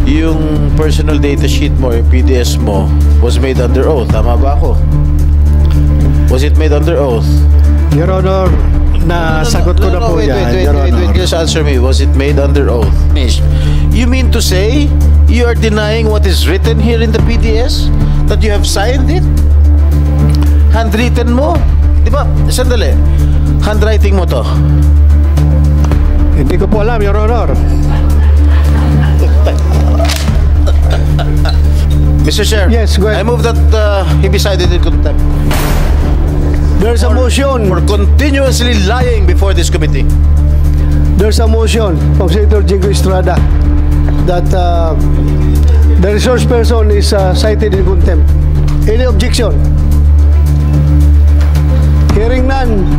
yung personal data sheet mo, yung PDS mo, was made under oath. Tama ba ako? Was it made under oath? Your Honor, nasagot ko na po yan, Your Honor. Wait, just answer me. Was it made under oath? You mean to say you are denying what is written here in the PDS? That you have signed it? Handwritten mo? Di ba? Sandali. Handwriting mo to. Hindi ko po alam, Your Honor. Mr. Chair, Yes, go ahead. I move that he be cited in contempt There's a motion. for continuously lying before this committee. There's a motion from Senator Jingo Estrada that the resource person is cited in contempt. Any objection? Hearing none,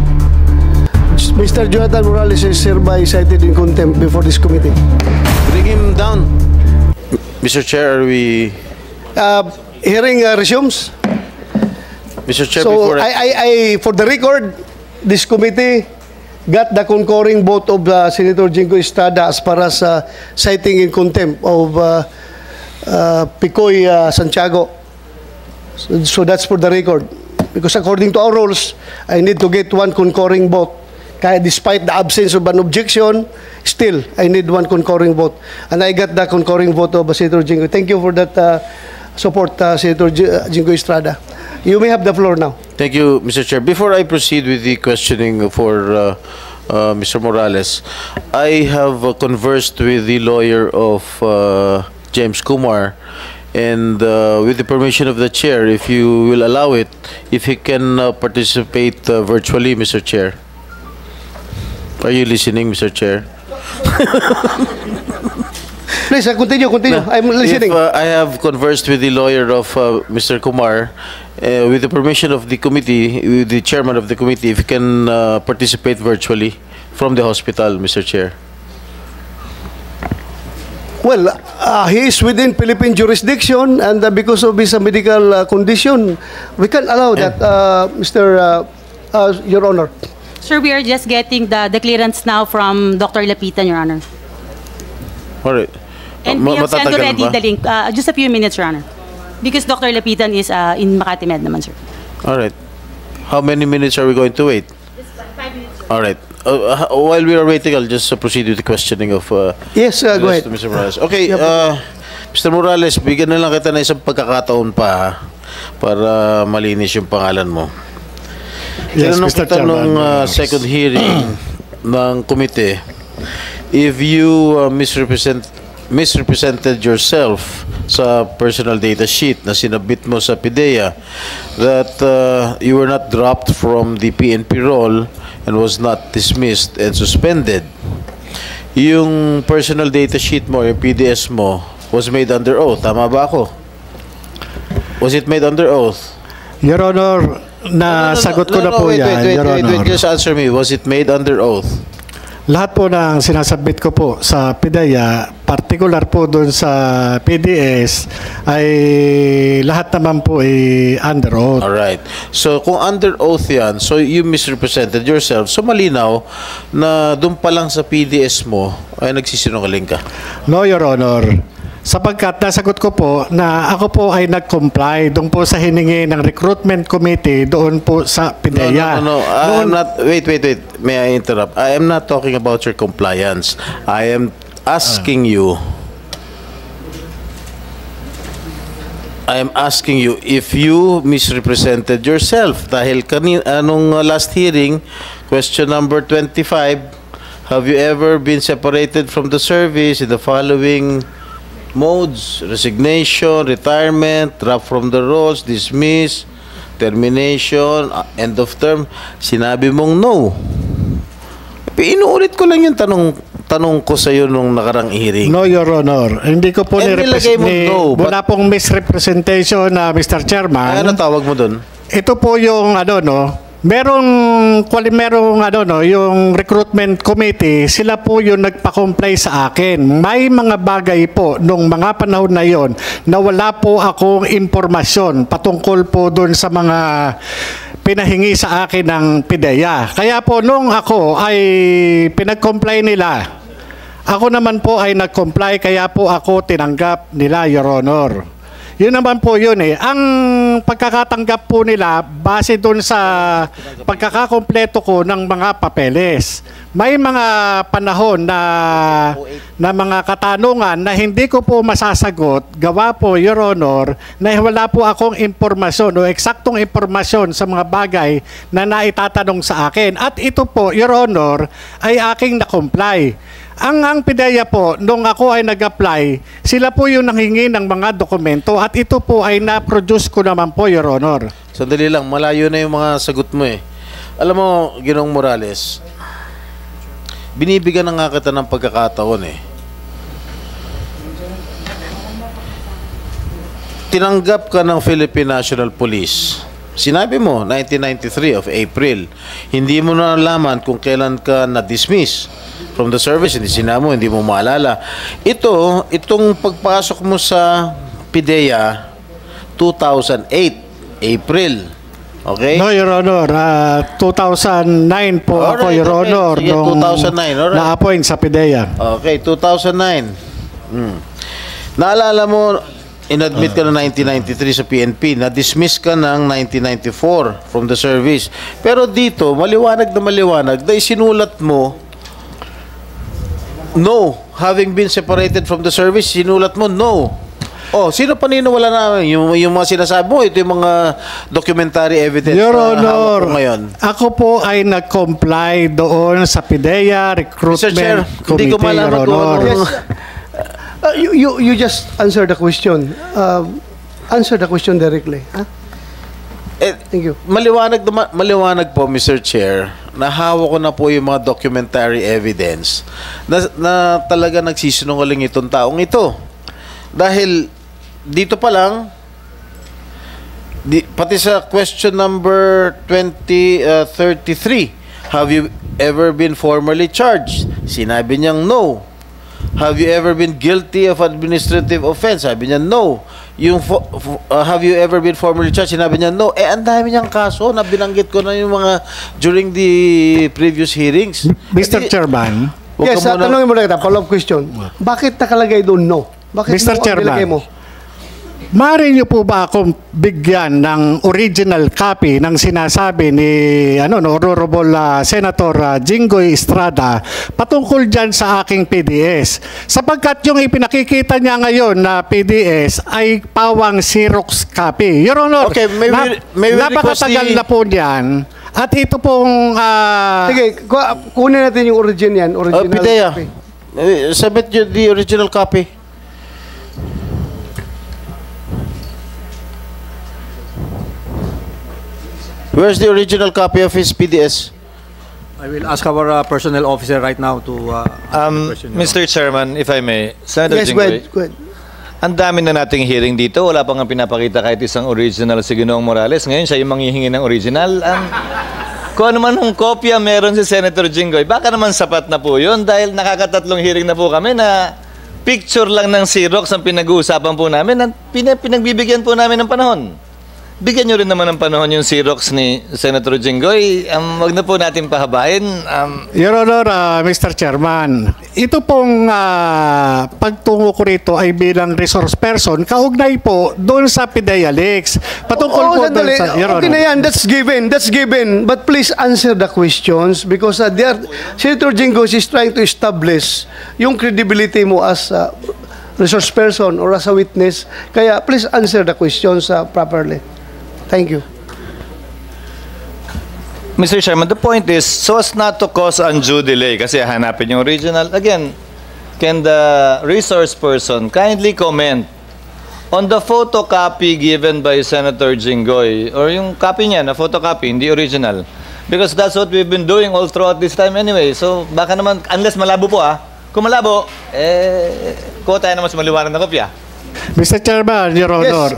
Mr. Jonathan Morales is hereby cited in contempt before this committee. Bring him down. Mr. Chair, are we... Hearing resumes. Mr. Chair, So, before... for the record, this committee got the concurring vote of Senator Jingo Estrada as far as citing in contempt of Picoy Santiago. So that's for the record. Because according to our rules, I need to get one concurring vote. Kaya despite the absence of an objection, still, I need one concurring vote. And I got the concurring vote of Senator Jingo. Thank you for that support, Senator Jingo Estrada. You may have the floor now. Thank you, Mr. Chair. Before I proceed with the questioning for Mr. Morales, I have conversed with the lawyer of James Kumar, and with the permission of the chair, if you will allow it, if he can participate virtually, Mr. Chair. Are you listening, Mr. Chair? Please, continue. I'm listening. If, I have conversed with the lawyer of Mr. Kumar, with the permission of the committee, with the chairman of the committee, if he can participate virtually from the hospital, Mr. Chair. Well, he is within Philippine jurisdiction, and because of his medical condition, we can allow that, Your Honor. Sir, we are just getting the clearance now from Dr. Lapitan, Your Honor. All right. And we have sent Matatagal already ba? the link. Just a few minutes, Your Honor. Because Dr. Lapitan is in Makati Med naman, sir. All right. How many minutes are we going to wait? Just 5 minutes, sir. All right. While we are waiting, I'll just proceed with the questioning of Yes, go ahead. Mr. Morales. Okay, Mr. Morales, bigyan na lang kita na isang pagkakataon pa para malinis yung pangalan mo. Yes, Tinanong Mr. kita nung second hearing ng komite, if you misrepresented yourself sa personal data sheet na sinabit mo sa PIDEA, that you were not dropped from the PNP roll and was not dismissed and suspended. Yung personal data sheet mo, yung PDS mo, was made under oath. Tama ba ako? Was it made under oath? Your Honor, nasagot ko na po yan, Your Honor. Just answer me. Was it made under oath? Lahat po ng sinasabit ko po sa PIDEA, particular po doon sa PDS, ay lahat naman po ay under oath. Alright. So, kung under oath yan, so you misrepresented yourself, so malinaw na doon pa lang sa PDS mo ay nagsisinungaling ka. No, Your Honor. Sapagkat nasagot ko po na ako po ay nag-comply doon po sa hiningi ng recruitment committee doon po sa PIDEA. No. I'm not, wait. May I interrupt? I am not talking about your compliance. I am asking you if you misrepresented yourself. Dahil anong last hearing, question number 25, have you ever been separated from the service in the following modes: resignation, retirement, drop from the rolls, dismiss, termination, end of term? Sinabi mong no. Inuulit ko lang yung tanong ko sa iyo nung nakarang hearing. No, Your Honor. Hindi ko po nilagay mo no, wala pong misrepresentation na Mr. Chairman. Ano tawag mo doon? Ito po yung merong yung recruitment committee, sila po yung nagpa-comply sa akin. May mga bagay po nung mga panahon na yon na wala po akong impormasyon patungkol po doon sa mga pinahingi sa akin ng PIDEA. Kaya po nung ako ay pinag-comply nila, Ako naman po ay nag-comply, kaya po ako tinanggap nila, Your Honor. Yun naman po yun eh. Ang pagkakatanggap po nila, base dun sa pagkakakompleto ko ng mga papeles. May mga panahon na mga katanungan na hindi ko po masasagot, gawa po, Your Honor, na wala po akong impormasyon o eksaktong impormasyon sa mga bagay na naitatanong sa akin. At ito po, Your Honor, ay aking na-comply. Ang PIDEA po, nung ako ay nag-apply, sila po yung nanghingi ng mga dokumento at ito po ay na-produce ko naman po, Your Honor. Sandali lang, malayo na yung mga sagot mo eh. Alam mo, Ginoong Morales, binibigyan na nga kita ng pagkakataon eh. Tinanggap ka ng Philippine National Police. Sinabi mo, 1993 of April. Hindi mo na nalaman kung kailan ka na-dismiss from the service. Hindi sinabi mo, hindi mo maalala. Itong pagpasok mo sa PIDEA, 2008, April. Okay? No, Your Honor. 2009 po Alright, ako, Your okay. Honor, Sige, nung 2009, alright. na-appoint sa PIDEA. Okay, 2009. Naalala mo, inadmit ka ng 1993 sa PNP, na-dismiss ka ng 1994 from the service. Pero dito, maliwanag na isinulat mo, no. Having been separated from the service, sinulat mo, no. Oh, sino paniniwala namin? Yung mga sinasabi mo, ito yung mga documentary evidence Your na hawak Honor, ko ngayon. ako po ay nag-comply doon sa PIDEA Mr. Recruitment Chair, hindi ko Committee, malaman Your kung Honor. anong- You just answer the question. Answer the question directly. Huh? Thank you. Maliwanag po, Mr. Chair, nahawa ko na po yung mga documentary evidence na talaga nagsisinungaling itong taong ito. Dahil dito pa lang, pati sa question number 2033, have you ever been formally charged? Sinabi niyang no. Have you ever been guilty of administrative offense? Sabi niya, no. Yung have you ever been formally charged? Sinabi niya, no. Ang dami niyang kaso na binanggit ko na yung mga during the previous hearings. Mr. Chairman, Yes, tanongin mo na kita. Follow-up question. Bakit nakalagay doon no? Bakit Mr. no ang Chairman, nilagay mo? maaari niyo po ba akong bigyan ng original copy ng sinasabi ni Honorable Senator Jinggoy Estrada patungkol dyan sa aking PDS? Sapagkat yung ipinakikita niya ngayon na PDS ay pawang Xerox copy. Your Honor, Okay, may we request napakatagal na po niyan. At ito pong... Sige, kunin natin yung original PIDEA, copy. submit the original copy. Where's the original copy of his PDS? I will ask our personnel officer right now to question you. Mr. Chairman, if I may, Senator Yes, go Jinggoy, ahead. Go ahead. ang dami na nating hearing dito. Wala pang pinapakita kahit isang original si Ginoong Morales. Ngayon siya yung manghihingi ng original. Kung ano man yung kopya meron si Senator Jinggoy, baka naman sapat na po yun dahil nakakatatlong hearing na po kami na picture lang ng Xerox ang pinag-uusapan po namin at pinagbibigyan po namin ng panahon. Bigyan nyo rin naman ng panahon yung Xerox ni Senator Jinggoy. Wag na po natin pahabain. Your Honor, Mr. Chairman, ito pong pagtungo ko rito ay bilang resource person, kaugnay po doon sa PIDEA Leaks. Patungkol po doon sandali. sa... Your Okay Honor. na yan. That's given. But please answer the questions because Senator Jinggoy is trying to establish yung credibility mo as a resource person or as a witness. Kaya please answer the questions properly. Thank you. Mr. Chairman, the point is, so as not to cause undue delay, kasi hanapin yung original, again, can the resource person kindly comment on the photocopy given by Senator Jinggoy, or yung copy niya, na photocopy, hindi original? Because that's what we've been doing all throughout this time anyway. So, baka naman, unless malabo po kung malabo, kuha tayo naman sa maliwanag na kopya. Mr. Chairman, Your Honor,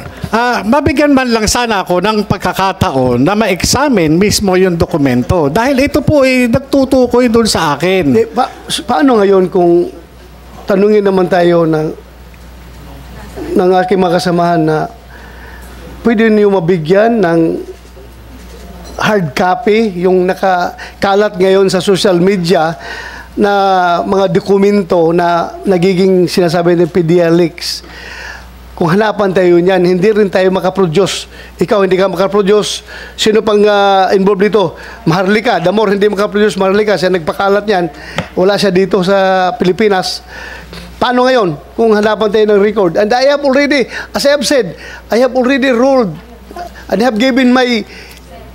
mabigyan man lang sana ako ng pagkakataon na ma-examine mismo yung dokumento. Dahil ito po ay nagtutukoy doon sa akin. Paano ngayon kung tanungin naman tayo ng aking mga kasamahan na pwede niyo mabigyan ng hard copy, yung nakakalat ngayon sa social media na mga dokumento na nagiging sinasabi ng PDEA leaks. Kung hanapan tayo niyan, hindi rin tayo makaproduce. Ikaw hindi ka makaproduce. Sino pang involved dito? Maharlika. The more hindi makaproduce, Maharlika. Siya nagpakalat niyan. Wala siya dito sa Pilipinas. Paano ngayon kung hanapan tayo ng record? And I have already, as I have said, I have already ruled and have given my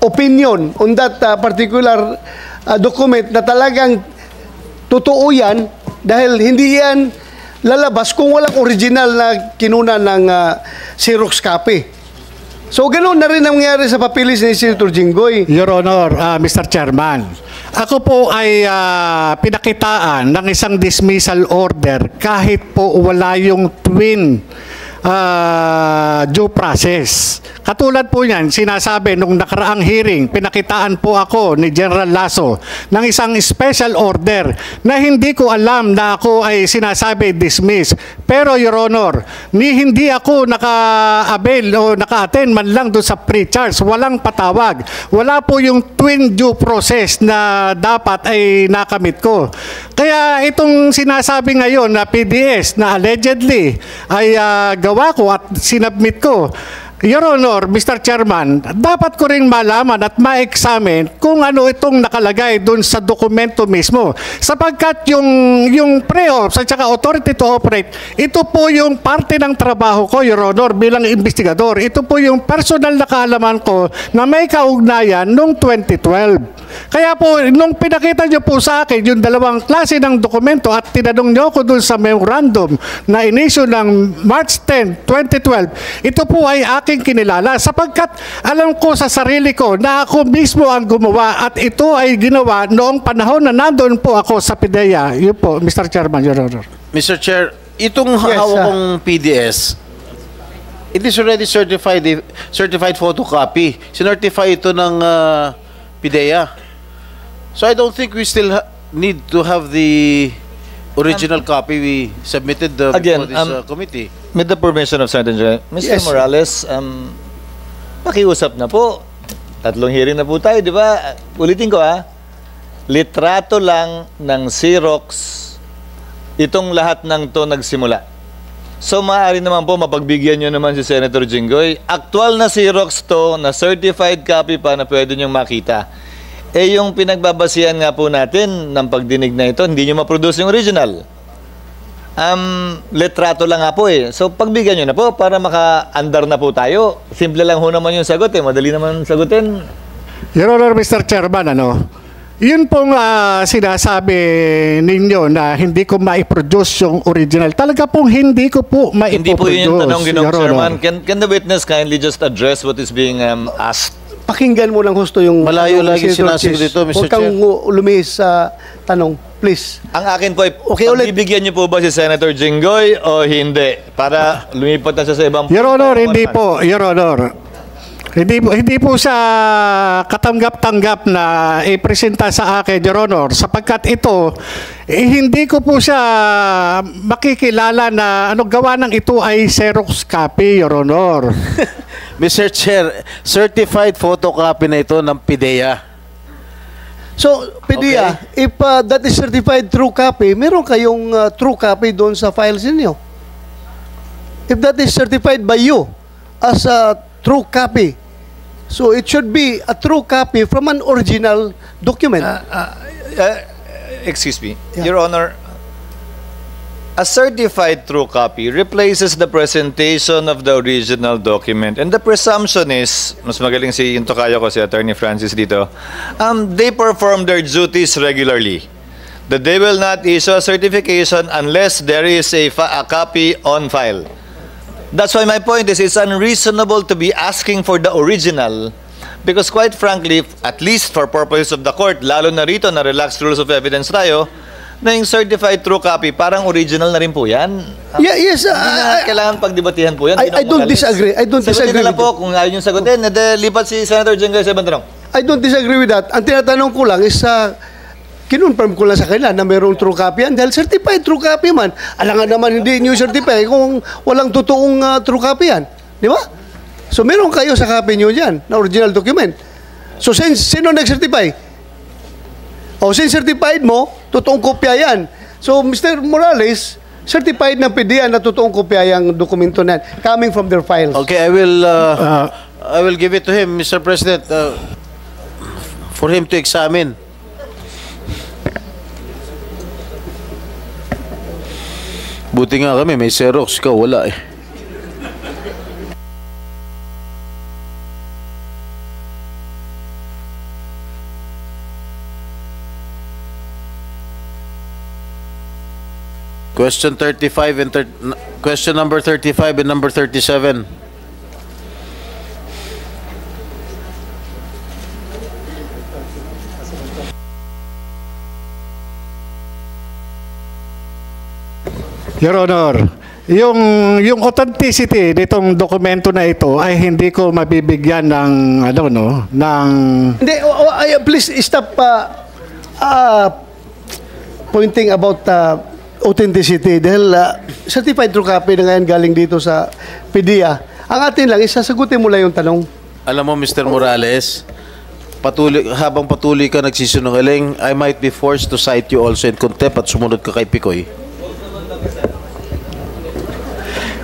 opinion on that particular document na talagang totoo yan dahil hindi yan lalabas kung walang original na kinuna ng Xerox copy. So, ganoon na rin ang nangyari sa papilis ni Senator Jinggoy. Your Honor, Mr. Chairman, ako po ay pinakitaan ng isang dismissal order kahit po wala yung twin due process. Katulad po niyan, sinasabi nung nakaraang hearing, pinakitaan po ako ni General Lasso ng isang special order na hindi ko alam na ako ay sinasabi dismiss. Pero Your Honor, hindi ako naka-avail o naka-attend man lang doon sa pre-charge. Walang patawag. Wala po yung twin due process na dapat ay nakamit ko. Kaya itong sinasabi ngayon na PDS na allegedly ay gawa ko at sinubmit ko, Your Honor, Mr. Chairman, dapat ko rin malaman at ma-examine kung ano itong nakalagay dun sa dokumento mismo. Sapagkat yung pre-ops at saka authority to operate, ito po yung parte ng trabaho ko, Your Honor, bilang investigador. Ito po yung personal na kaalaman ko na may kaugnayan noong 2012. Kaya po, nung pinakita nyo po sa akin yung dalawang klase ng dokumento at tinanong nyo ko dun sa memorandum na inisyu ng March 10, 2012, ito po ay aking kinilala sapagkat alam ko sa sarili ko na ako mismo ang gumawa at ito ay ginawa noong panahon na nandoon po ako sa PDEA. Yun po, Mr. Chairman, Your Honor. Mr. Chair, itong hawak kong PDS, it is already certified photocopy. Sinertify ito ng PDEA. So I don't think we still need to have the original copy we submitted Again, before this committee. With the permission of Senator Jinggoy, Mr. Yes. Morales, pakiusap na po. 3 hearing na po tayo, di ba? Ulitin ko litrato lang ng Xerox itong lahat ng to nagsimula. So maaari naman po mapagbigyan nyo naman si Senator Jinggoy. Actual na Xerox to, na certified copy pa na pwede nyong makita. Yung pinagbabasihan nga po natin ng pagdinig na ito, hindi nyo ma-produce yung original. Litrato lang nga po So, pagbigyan nyo na po para maka-andar na po tayo. Simple lang ho naman yung sagot Madali naman sagutin. Your Honor, Mr. Chairman, yun pong sinasabi ninyo na hindi ko ma-produce yung original. Talaga pong hindi ko po ma-produce. Hindi po yun yung tanong, Ginoong Chairman. Can the witness kindly just address what is being asked? Pakinggan mo lang gusto yung... Malayo lagi sinasabi dito, Mr. Huwag kang lumihis sa tanong, please. Ang akin po ay, ulit. bibigyan niyo po ba si Senator Jinggoy o hindi? Para lumipat na siya sa ibang... Your Honor, hindi po. Your Honor, hindi po sa katanggap-tanggap na ipresenta sa akin, Your Honor, sapagkat ito, hindi ko po siya makikilala na gawa ng ito ay Xerox copy, Your Honor. Mr. Chair, certified photocopy na ito ng PDEA. So, PDEA, if that is certified true copy, meron kayong true copy doon sa files ninyo. If that is certified by you as a true copy, so it should be a true copy from an original document. Excuse me. Yeah. Your Honor, a certified true copy replaces the presentation of the original document. And the presumption is, mas magaling si Intokayo ko, si Attorney Francis dito, they perform their duties regularly. That they will not issue a certification unless there is a copy on file. That's why my point is, it's unreasonable to be asking for the original because quite frankly, at least for purposes of the court, lalo na rito na relaxed rules of evidence tayo, na yung certified true copy, parang original na rin po yan. Yes. Hindi na kailangan pagdebatihan po yan. I don't disagree. I don't disagree Sagutin na with po kung ayaw yung sagutin. Lipat si Senator Jinggoy sa ibang tanong. I don't disagree with that. Ang tinatanong ko lang is, kinonfirm ko lang sa kanila na mayroong true copy yan dahil certified true copy man. Alangan naman hindi nyo certify kung walang totoong true copy yan. Di ba? So meron kayo sa copy nyo dyan na original document. So sino nag-certify? O, since certified mo, totoong kopya yan. So, Mr. Morales, certified ng PDEA na totoong kopya yung dokumento na yan, coming from their files. Okay, I will give it to him, Mr. President, for him to examine. Buti nga kami, may Xerox, ikaw wala eh. Question 35 and question number 35 and number 37. Your Honor, yung authenticity nitong dokumento na ito ay hindi ko mabibigyan ng ng Hindi, please stop pointing about authenticity dahil certified true copy na ngayon galing dito sa PDEA. Ang atin lang, isasagutin mo lang yung tanong. Alam mo, Mr. Morales, habang patuloy ka nagsisinungaling, I might be forced to cite you also in contempt at sumunod ka kay Picoy.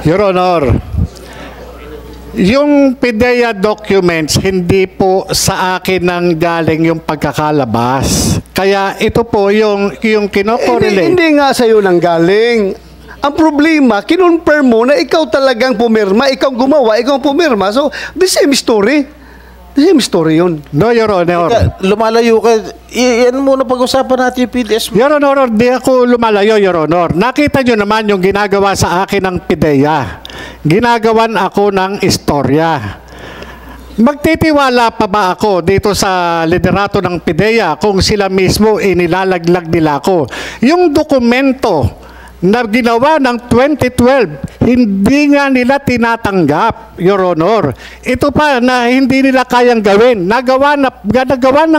Your Honor, yung PDEA documents, hindi po sa akin nang galing yung pagkakalabas. Kaya ito po yung kinokorelate. Hindi nga sa'yo nang galing. Ang problema, kinonfirm mo na ikaw talagang pumirma, ikaw gumawa, ikaw pumirma. So, the same story. The same story yun. No, Your Honor. Lumalayo ka. Yan muna pag-usapan natin yung PDS mo. Your Honor, di ako lumalayo, Your Honor. Nakita nyo naman yung ginagawa sa akin ng PDEA. Ginagawan ako ng istorya. Magtitiwala pa ba ako dito sa liderato ng PDEA kung sila mismo inilalaglag nila ako? Yung dokumento na ginawa ng 2012, hindi nga nila tinatanggap, Your Honor. Ito pa na hindi nila kayang gawin. Nagawa na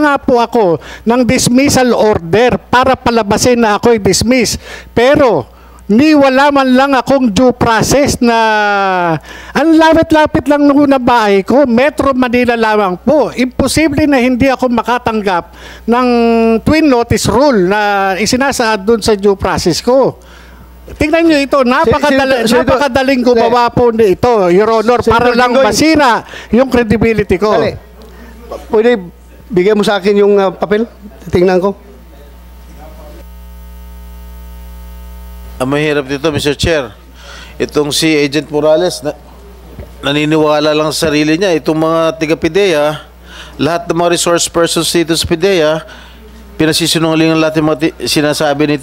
nga po ako ng dismissal order para palabasin na ako'y dismiss. Pero wala man lang akong due process na ang lapit-lapit lang nung nabahay ko, Metro Manila lamang po. Imposible na hindi ako makatanggap ng twin notice rule na isinasaad dun sa due process ko. Tingnan nyo ito, napakadaling gumawa po ito, Your Honor, para lang masira yung credibility ko. Dali. Pwede bigyan mo sa akin yung papel? Tingnan ko. Ang mahirap dito, Mr. Chair, itong si Agent Morales, naniniwala lang sa sarili niya. Itong mga taga-PDEA, lahat ng mga resource persons dito sa PDEA, pinasisinungalingan lahat yung mga sinasabi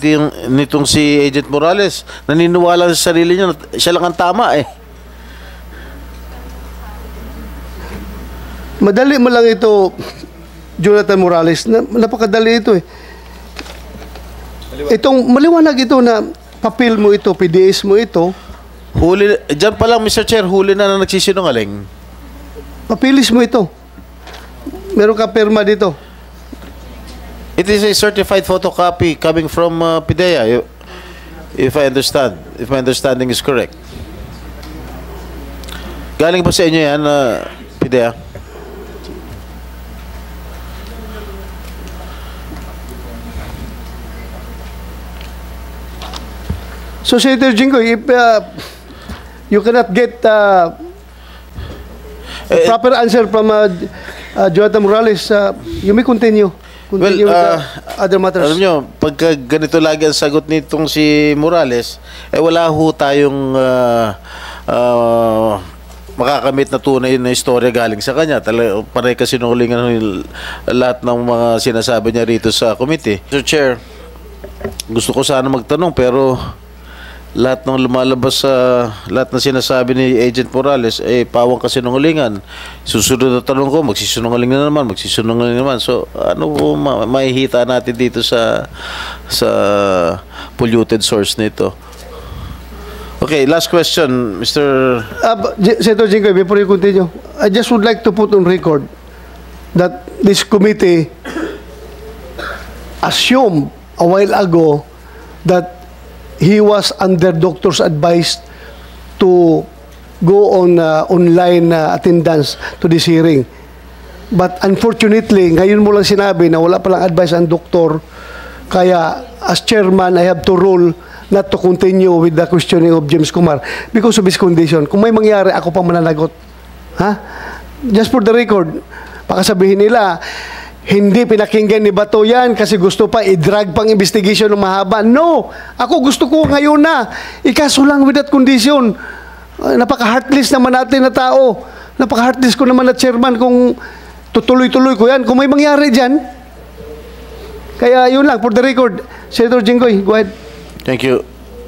nitong si Agent Morales. Naniniwala sa sarili niya, siya lang ang tama eh. Madali mo lang ito, Jonathan Morales. Napakadali ito eh. Itong maliwanag ito na papel mo ito, PDS mo ito. Huli, dyan pa lang, Mr. Chair, huli na nagsisinungaling. Papilis mo ito. Meron ka perma dito. It is a certified photocopy coming from PDEA, if I understand, if my understanding is correct. Galing ba sa inyo yan, PDEA? So, Senator Jingo, if you cannot get proper answer from Jonathan Morales, you may continue. Continue with other matters. Alam nyo, pagka ganito lagi ang sagot nitong si Morales, wala ho tayong makakamit na tunay na istorya galing sa kanya. Panay kasi sinungalingan lahat ng mga sinasabi niya rito sa committee. Mr. Chair, gusto ko sana magtanong pero lahat ng lumalabas sa lahat ng sinasabi ni Agent Morales pawang kasinungalingan. Susunod na tanong ko, magsisinungaling na naman. So ano po mahihita natin dito sa polluted source nito? Okay, last question, Mr. Senator Jingo, before you continue, I just would like to put on record that this committee assumed a while ago that he was under doctor's advice to go on online attendance to this hearing. But unfortunately, ngayon mo lang sinabi na wala palang advice ang doktor. Kaya as chairman, I have to rule not to continue with the questioning of James Kumar because of his condition. Kung may mangyari, ako pa mananagot. Ha? Just for the record, baka sabihin nila, hindi pinakinggan ni Bato yan kasi gusto pa i-drag pang investigation ng mahaba. No! Ako gusto ko ngayon na. Ikaso lang with that condition. Napaka-heartless naman natin na tao. Napaka-heartless ko naman na chairman kung tutuloy-tuloy ko yan. Kung may mangyari dyan. Kaya yun lang, for the record. Senator Jinggoy, go ahead. Thank you.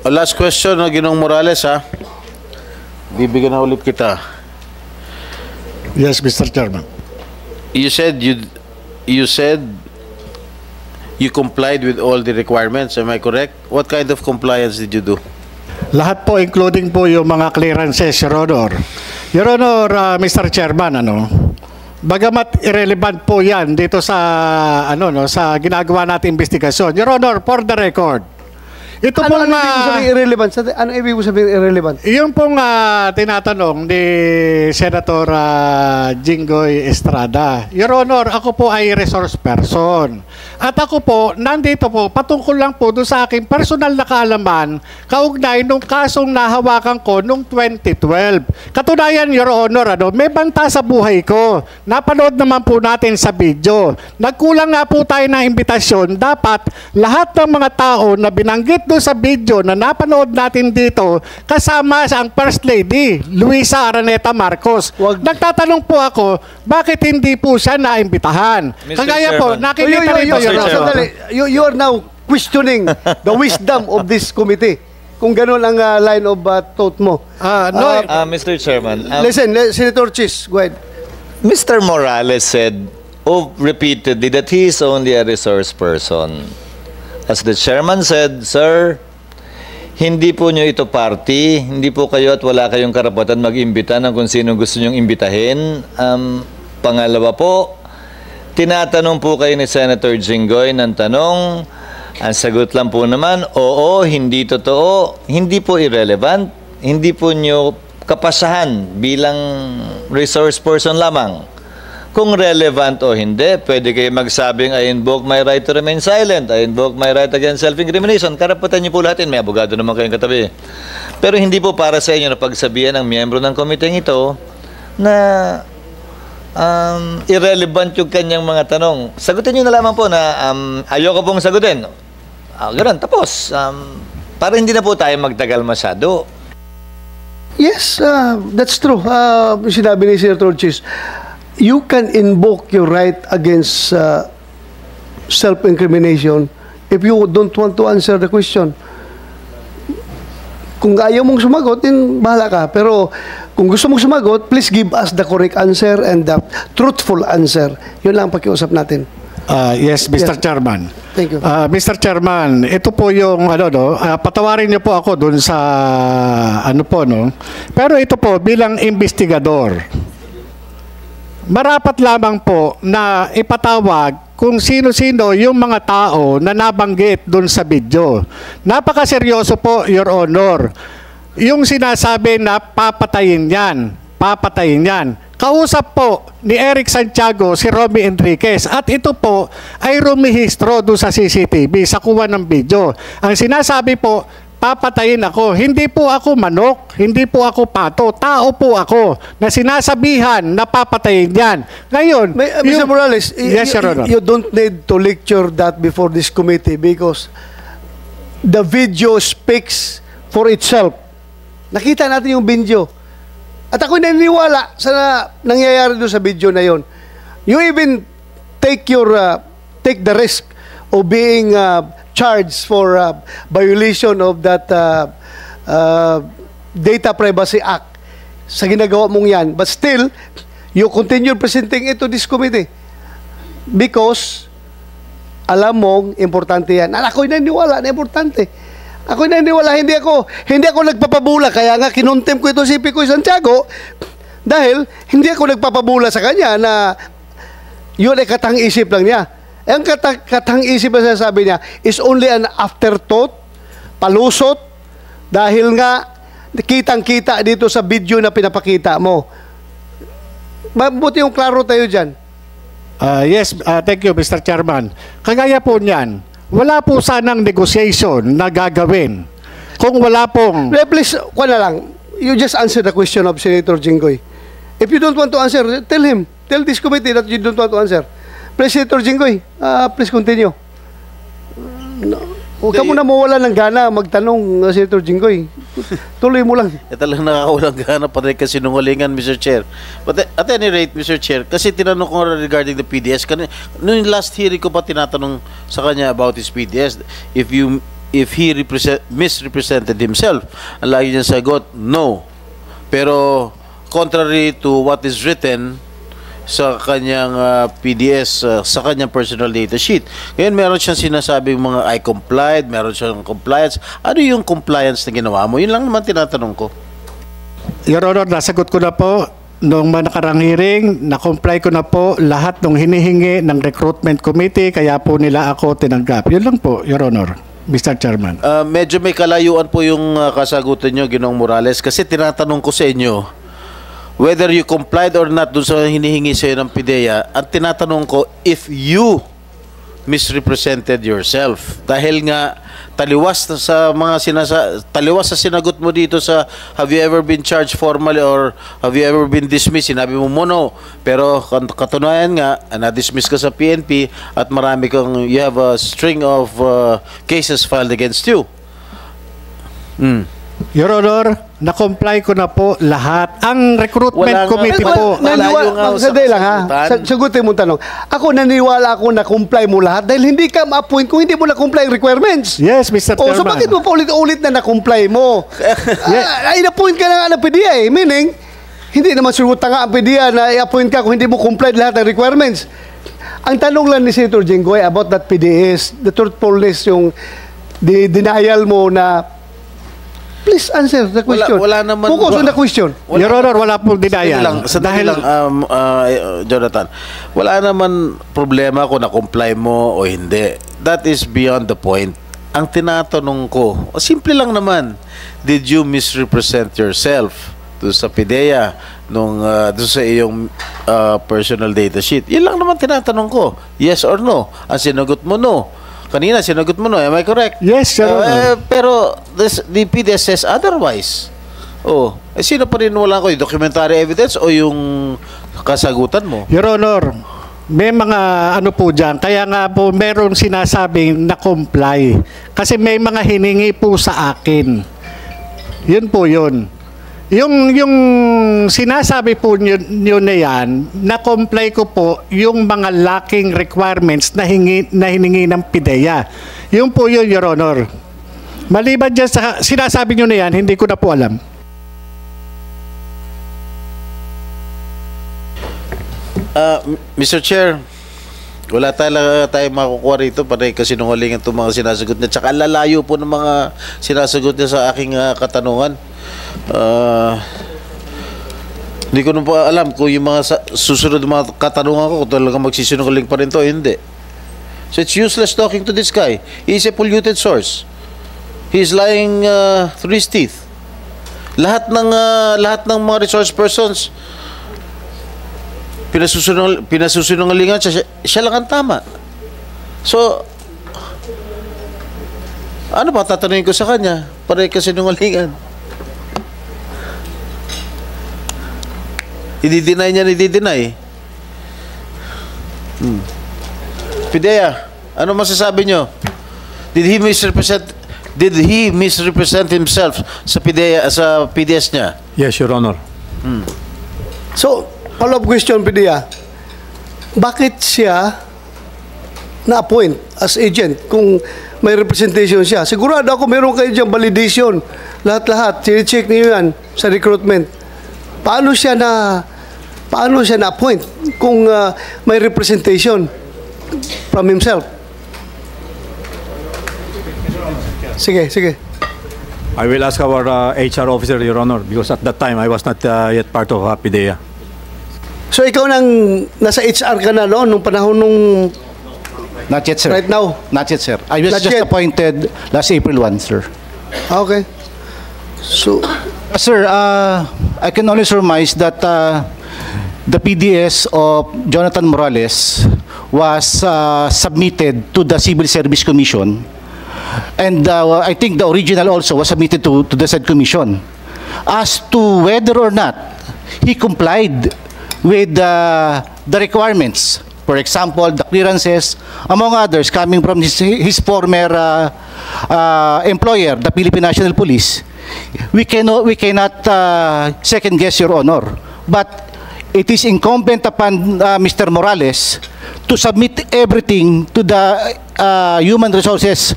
Last question, Ginong Morales, ha? Bibigyan na ulit kita. Yes, Mr. Chairman. You said you complied with all the requirements. Am I correct? What kind of compliance did you do? Lahat po, including po yung mga clearances, Your Honor. Your Honor, Mr. Chairman, bagamat irrelevant po yan dito sa, sa ginagawa natin investigasyon. Your Honor, for the record, ito pong... Ano ibig sabihin irrelevant? Ano ibig sabihin irrelevant? Yung pong tinatanong ni Senator Jinggoy Estrada. Your Honor, ako po ay resource person. At ako po, nandito po, patungkol lang po doon sa aking personal na kaalaman, kaugnay nung kasong nahawakan ko nung 2012. Katunayan, Your Honor, may banta sa buhay ko. Napanood naman po natin sa video. Nagkulang nga po tayo ng imbitasyon. Dapat lahat ng mga tao na binanggit doon sa video na napanood natin dito, kasama ang First Lady, Luisa Araneta Marcos. Nagtatanong po ako, bakit hindi po siya naimbitahan? Kagaya po, nakikita rito, Your Honor. You are now questioning the wisdom of this committee. Kung gano'n ang line of thought mo. Mr. Chairman. Listen, Senator Chis, go ahead. Mr. Morales said repeatedly that he is only a resource person. As the chairman said, sir, hindi po nyo ito party, hindi po kayo at wala kayong karapatan mag-imbita ng kung sino gusto nyong imbitahin. Pangalawa po, tinatanong po kayo ni Senator Jinggoy ng tanong, ang sagot lang po naman, oo, hindi totoo, hindi po irrelevant, hindi po nyo kapasahan bilang resource person lamang. Kung relevant o hindi, pwede kayo magsabing, I invoke my right to remain silent, I invoke my right against self-incrimination. Karapatan niyo po lahat yun, may abogado naman kayong katabi. Pero hindi po para sa inyo na pagsabihan ng miyembro ng komiteng ito na irrelevant yung kanyang mga tanong. Sagutin niyo na lamang po na ayoko pong sagutin. Ganun, tapos. Para hindi na po tayo magtagal masyado. Yes, that's true. Sinabi ni Senator Chis, you can invoke your right against self-incrimination if you don't want to answer the question. Kung ayaw mong sumagot, then bahala ka. Pero kung gusto mong sumagot, please give us the correct answer and the truthful answer. Yun lang ang pakiusap natin. Yes, Mr. Chairman. Thank you. Mr. Chairman, ito po yung patawarin niyo po ako dun sa Pero ito po bilang investigador. Marapat lamang po na ipatawag kung sino-sino yung mga tao na nabanggit doon sa video. Napakaseryoso po, Your Honor. Yung sinasabi na papatayin yan. Kausap po ni Eric Santiago si Romy Enriquez at ito po ay rumihistro doon sa CCTV sa kuha ng video. Ang sinasabi po, papatayin ako. Hindi po ako manok, hindi po ako pato, tao po ako na sinasabihan na papatayin yan. Ngayon, Mr. Morales, yes, Your Honor. You don't need to lecture that before this committee because the video speaks for itself. Nakita natin yung video. At ako'y naniniwala sa nangyayari doon sa video na yon. You even take the risk of being charged for violation of that Data Privacy Act sa ginagawa mong yan. But still, you continue presenting it to this committee because alam mong importante yan. Ako'y naniniwala na importante. Ako'y naniniwala, hindi ako nagpapabula. Kaya nga kinuntem ko ito si Picoy Santiago dahil hindi ako nagpapabula sa kanya na yun ay katang-isip lang niya. Ang katang-isip na sinasabi niya is only an afterthought, palusot, dahil nga kitang-kita dito sa video na pinapakita mo. Mabuti yung klaro tayo dyan. Yes, thank you, Mr. Chairman. Kagaya po niyan, wala po sanang negotiation na gagawin kung wala pong... Please, na lang. You just answer the question of Senator Jinggoy. If you don't want to answer, tell him. Tell this committee that you don't want to answer. Please, Senator Jinggoy, please continue. Huwag ka muna mawala ng gana magtanong, Senator Jinggoy. Tuloy mo lang. Talagang nakakawalang gana pa rin kasi sinungalingan, Mr. Chair. But at any rate, Mr. Chair, kasi tinanong ko regarding the PDS, noong last hearing ko pa tinatanong sa kanya about his PDS, if he misrepresented himself, ang lagi niya sagot, no. Pero contrary to what is written sa kanyang PDS, sa kanyang personal data sheet. Ngayon, meron siyang sinasabing mga I complied, meron siyang compliance. Ano yung compliance na ginawa mo? Yun lang naman tinatanong ko. Your Honor, nasagot ko na po noong nakarang hearing, na-comply ko na po lahat ng hinihingi ng recruitment committee, kaya po nila ako tinanggap. Yun lang po, Your Honor, Mr. Chairman. Medyo may kalayuan po yung kasagutan nyo, Ginoong Morales, kasi tinatanong ko sa inyo, whether you complied or not dun sa hinihingi sa'yo ng PIDEA, ang tinatanong ko, if you misrepresented yourself. Dahil nga, taliwas sa sinagot mo dito sa have you ever been charged formally or have you ever been dismissed? Sinabi mo no. Pero katunayan nga, na-dismiss ka sa PNP at you have a string of cases filed against you. Your Honor, na-comply ko na po lahat. Ang recruitment committee po. Sagutin mo tanong. Ako naniwala ako na comply mo lahat dahil hindi ka ma-appoint kung hindi mo na-comply ang requirements. Yes, Mr. Chairman. So bakit mo pa ulit-ulit na na-comply mo? I-appoint ka na nga ng PDEA eh. Meaning, hindi naman suruta nga ang PDEA na i-appoint ka kung hindi mo comply lahat ng requirements. Ang tanong lang ni Senator Jinggoy about that PDEA is the truthfulness, yung denial mo na please answer the question. Wala naman. Focus on the question. Your Honor, wala pong denial. Dahil lang, Jonathan, wala naman problema kung na-comply mo o hindi. That is beyond the point. Ang tinatanong ko, simple lang naman, did you misrepresent yourself doon sa PIDEA, doon sa iyong personal data sheet? Yun lang naman tinatanong ko. Yes or no? Ang sinagot mo, no. Kanina, sinagot mo, no? Am I correct? Yes, sir. Pero the PDS says otherwise. Sino pa rin wala ko? Yung documentary evidence o yung kasagutan mo? Your Honor, may mga ano po dyan. Kaya nga po, meron sinasabing na-comply. Kasi may mga hiningi po sa akin. Yun po yun. Yung sinasabi po nyo na yan, na-comply ko po yung mga lacking requirements na hiningi ng PIDEA. Yun po yun, Your Honor. Maliban dyan sa sinasabi nyo na yan, hindi ko na po alam. Mr. Chair, wala tayo makukuha rito panay kasi nungalingan itong mga sinasagot niya. Tsaka lalayo po ng mga sinasagot niya sa aking katanungan. Hindi ko na po alam kung yung mga susunod mga katanungan ko kung talagang magsisinungaling pa rin to, hindi. So it's useless talking to this guy. He is a polluted source. He is lying through his teeth. Lahat ng mga resource persons pinasusunungalingan siya lang ang tama. So ano pa tatanungin ko sa kanya? Pare kasi sinungalingan. I-deny niya, i-deny. PIDEA, ano masasabi nyo? Did he misrepresent himself sa PIDEA, sa PDS niya? Yes, Your Honor. So, follow-up question, PIDEA. Bakit siya na-appoint as agent kung may representation siya? Sigurado ako meron kayo diyang validation. Lahat-lahat. Sine-check niyo yan sa recruitment. Paano siya na-appoint kung may representation from himself? Sige. I will ask our HR officer, Your Honor, because at that time I was not yet part of PIDEA. So ikaw nasa HR ka na nung panahon nung... Not yet, sir. Right now? Not yet, sir. I was just appointed last April 1, sir. Okay. So... Sir, I can only surmise that the PDS of Jonathan Morales was submitted to the Civil Service Commission, and I think the original also was submitted to the said commission. As to whether or not he complied with the requirements, for example, the clearances, among others, coming from his former employer, the Philippine National Police, we cannot second guess, Your Honor. But it is incumbent upon Mr. Morales to submit everything to the Human Resources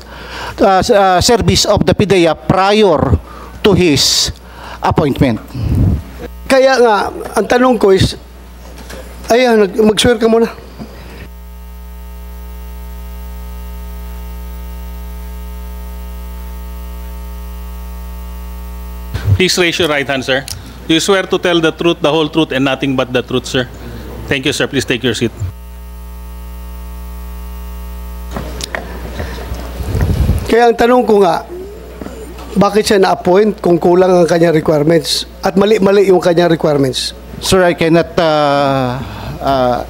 Service of the PIDEA prior to his appointment. Kaya nga, ang tanong ko is, ayan, mag-swear ka muna. Please raise your right hand, sir. Do you swear to tell the truth, the whole truth, and nothing but the truth, sir? Thank you, sir. Please take your seat. Kaya ang tanong ko nga, bakit siya na-appoint kung kulang ang kanyang requirements at mali-mali yung kanyang requirements? Sir, I cannot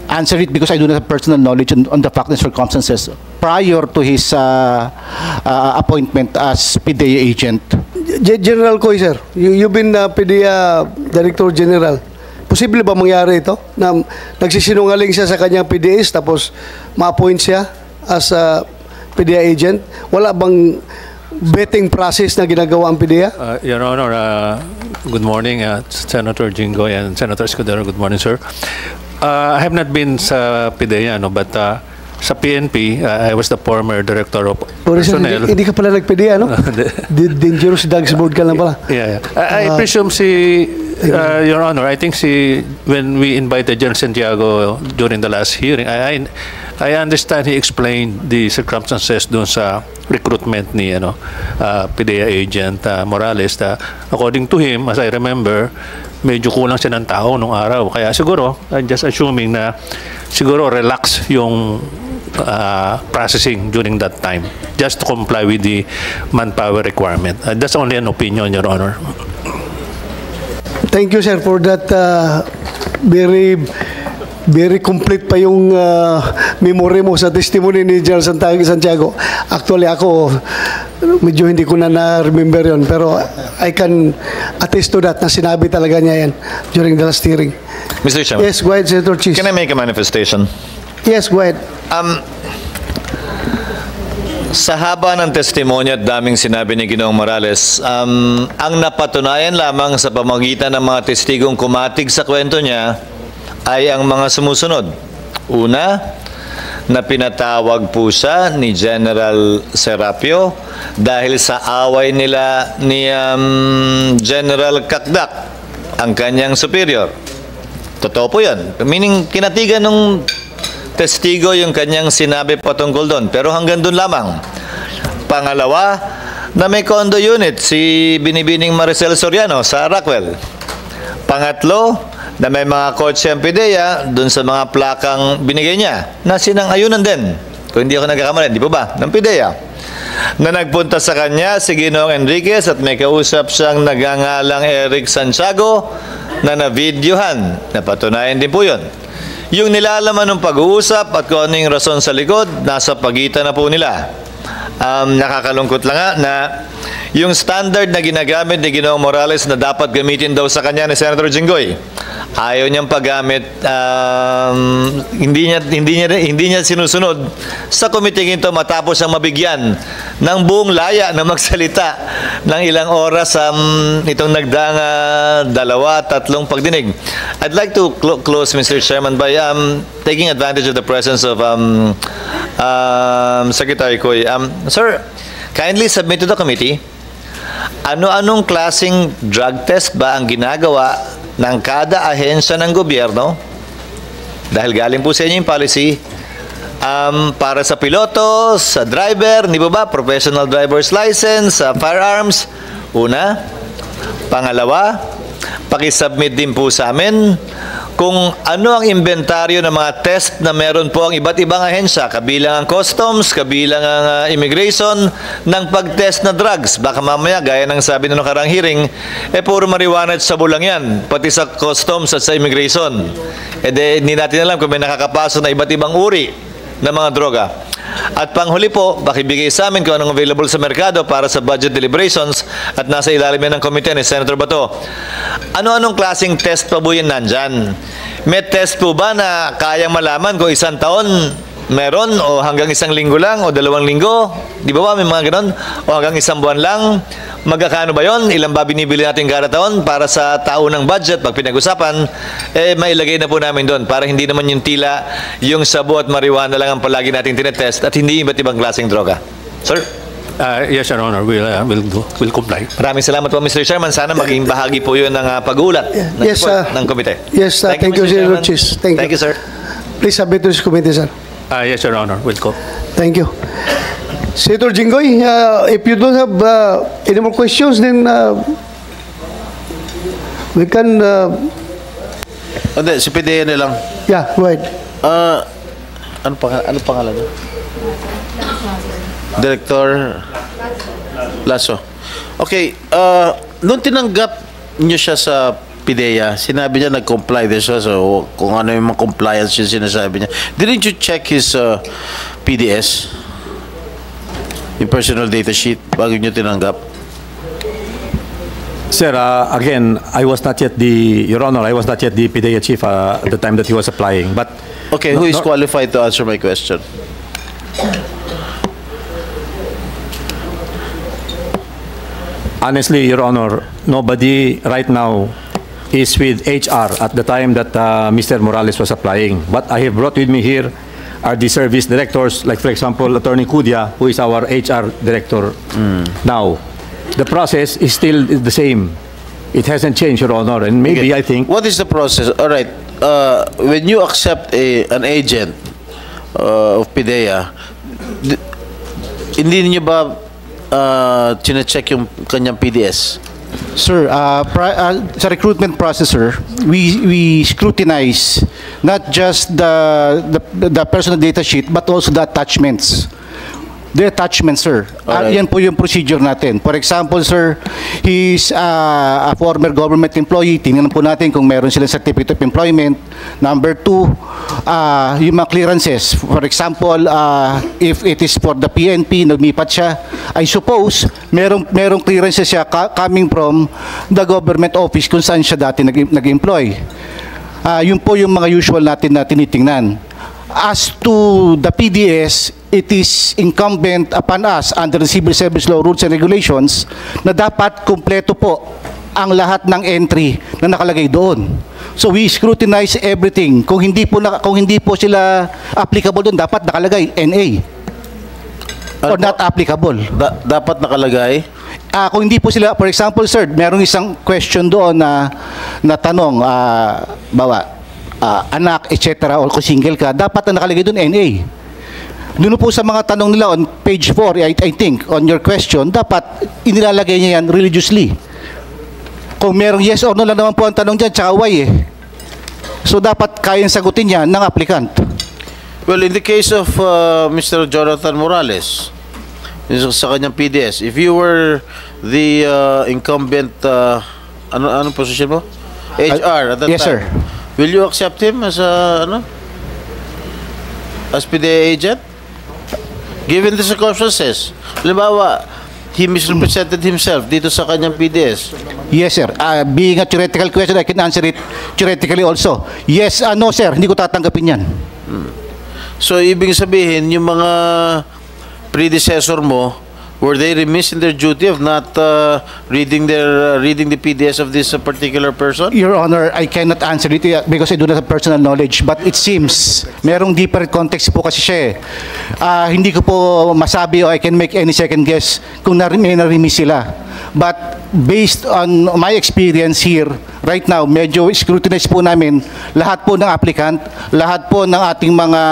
answer it because I do not have personal knowledge on the facts and circumstances prior to his appointment as PIDEA agent. General Coy, sir, you've been PIDEA Director General. Posible ba mangyari ito? Na nagsisinungaling siya sa kanyang PDS tapos ma-appoint siya as a PIDEA agent? Wala bang vetting process na ginagawa ang PIDEA? Your Honor, good morning, Senator Jinggoy and Senator Escudero. Good morning, sir. I have not been sa PIDEA, but sa PNP, I was the former director of personnel. Hindi ka pala nag-PIDEA, no? Dangerous Dogs Board ka lang pala. Yeah. I presume Your Honor, I think when we invited General Santiago during the last hearing, I understand he explained the circumstances doon sa recruitment ni PIDEA agent Morales. According to him, as I remember, medyo kulang siya ng tao nung araw. Kaya siguro, I'm just assuming na siguro relax yung processing during that time just to comply with the manpower requirement. That's only an opinion, Your Honor. Thank you, sir, for that very complete pa yung memory mo sa testimony ni General Santiago. Actually, ako, medyo hindi ko na-remember yun. Pero I can attest to that na sinabi talaga niya yan during the last hearing. Mr. Chairman. Yes, go ahead, Senator Chis. Can I make a manifestation? Yes, go ahead. Sa haba ng testimonya at daming sinabi ni Ginoong Morales, ang napatunayan lamang sa pamagitan ng mga testigong kumatig sa kwento niya ay ang mga sumusunod. Una, na pinatawag po siya ni General Serapio dahil sa away nila ni General Kakdak, ang kanyang superior. Totoo po yan. Meaning, kinatigan ng testigo yung kanyang sinabi patungkol doon. Pero hanggang doon lamang. Pangalawa, na may condo unit si Binibining Maricel Soriano sa Rockwell. Pangatlo, na may mga kotse ang PIDEA doon sa mga plakang binigay niya na sinang-ayunan din. Kung hindi ako nagkakamali, di po ba? Ng PIDEA. Na nagpunta sa kanya si Ginoong Enriquez at may kausap siyang nagangalang Eric Santiago na na-videohan. Napatunayan din po yun. Yung nilalaman ng pag-uusap at kung ano yung rason sa likod, nasa pagitan na po nila. Nakakalungkot lang nga na yung standard na ginagamit ni Ginoong Morales na dapat gamitin daw sa kanya ni Senator Jinggoy, ayaw niyang paggamit, hindi niya sinusunod sa committee ito matapos ang mabigyan ng buong laya na magsalita ng ilang oras itong nagdaang 2-3 pagdinig. I'd like to close, Mr. Chairman, by taking advantage of the presence of Secretary Coy. Sir, kindly submit to the committee ano-anong klaseng drug test ba ang ginagawa ng kada ahensya ng gobyerno, dahil galing po sa inyo yung policy, para sa piloto, sa driver, di ba, professional driver's license, sa firearms, una. Pangalawa, pakisubmit din po sa amin kung ano ang inventaryo ng mga test na meron po ang iba't ibang ahensya, kabilang ang customs, kabilang ang immigration, ng pag-test na drugs. Baka mamaya, gaya ng sabi ng nakarang hearing, puro marijuana at sabu lang yan, pati sa customs at sa immigration. Hindi natin alam kung may nakakapasok na iba't ibang uri ng mga droga. At panghuli po, bakibigay sa amin kung anong available sa merkado para sa budget deliberations at nasa ilalim yan ng komite ni Senator Bato. Ano-anong klaseng test pa po yun nandyan? May test po ba na kayang malaman kung isang taon meron o hanggang isang linggo lang o 2 linggo? Di ba may mga ganon? O hanggang isang buwan lang? Magkakano ba yon? Ilan ba binibili natin kada taon para sa taunang budget? Pag pinag-usapan, mailagay na po namin doon para hindi naman yung tila, yung sabu at marijuana lang ang palagi natin tinetest at hindi iba't ibang klaseng droga. Sir? Yes, Your Honor, we'll comply. Maraming salamat po, Mr. Chairman. Sana maging bahagi po yun ng pag-uulat ng, Yes, ng komite. Yes, thank you, Senator Chis. Thank you, sir. Please submit to this committee, sir. Yes, Your Honor, we'll go. Thank you. Senator Jinggoy, if you don't have any more questions, then we can... Hindi, si PDEA na lang. Yeah, go ahead. Ano pangalan niya? Director Lasso. Okay, nung tinanggap niyo siya sa PDEA, sinabi niya nag-comply din siya. So, kung ano yung mga compliance yung sinasabi niya. Didn't you check his PDS? Yung personal data sheet bago niyo tinanggap? Sir, again, I was not yet Your Honor, I was not yet the PDEA chief at the time that he was applying. But okay, who is qualified to answer my question? Honestly, Your Honor, nobody right now is with HR at the time that Mr. Morales was applying. But I have brought with me here are the service directors, like for example, Attorney Kudia, who is our HR director now. The process is still the same. It hasn't changed, Your Honor, and maybe I think... What is the process? All right, when you accept an agent of PDEA, hindi niyo ba chine-check yung kanyang PDS? Sir, sa recruitment process, sir, we scrutinize not just the personal data sheet but also the attachments. The attachments, sir. Alright. Yan po yung procedure natin. For example, sir, he's a former government employee. Tingnan po natin kung meron silang certificate of employment. Number 2, yung mga clearances. For example, if it is for the PNP, nagmipat siya, I suppose, merong clearances siya coming from the government office kung saan siya dati nag-employ. Yun po yung mga usual natin na tinitingnan. As to the PDS, it is incumbent upon us under the Civil Service Law Rules and Regulations na dapat kumpleto po ang lahat ng entry na nakalagay doon. So we scrutinize everything. Kung hindi po sila applicable doon, dapat nakalagay NA or not applicable. Dapat nakalagay? Kung hindi po sila, for example, sir, merong isang question doon na tanong, anak, etc. or kung single ka, dapat na nakalagay doon NA. Doon po sa mga tanong nila on page 4, I think, on your question, dapat inilalagay niya yan religiously. Kung merong yes or no lang naman po ang tanong dyan, tsaka why eh. So dapat kayang sagutin yan ng applicant. Well, in the case of Mr. Jonathan Morales, sa kanyang PDS, if you were the incumbent, anong position mo? HR at that yes, time. Yes, sir. Will you accept him as as PDEA agent? Given the circumstances, halimbawa, he misrepresented himself dito sa kanyang PDS. Yes, sir. Being a theoretical question, I can answer it theoretically also. Yes, no, sir. Hindi ko tatanggapin yan. So, ibig sabihin, yung mga predecessor mo, were they remiss in their duty of not reading the PDS of this particular person? Your Honor, I cannot answer it because I do not have personal knowledge. But it seems, merong deeper context po kasi siya eh. Hindi ko po masabi o I can make any second guess kung may na-remiss sila. But based on my experience here, right now, medyo scrutinize po namin lahat po ng applicant, lahat po ng ating mga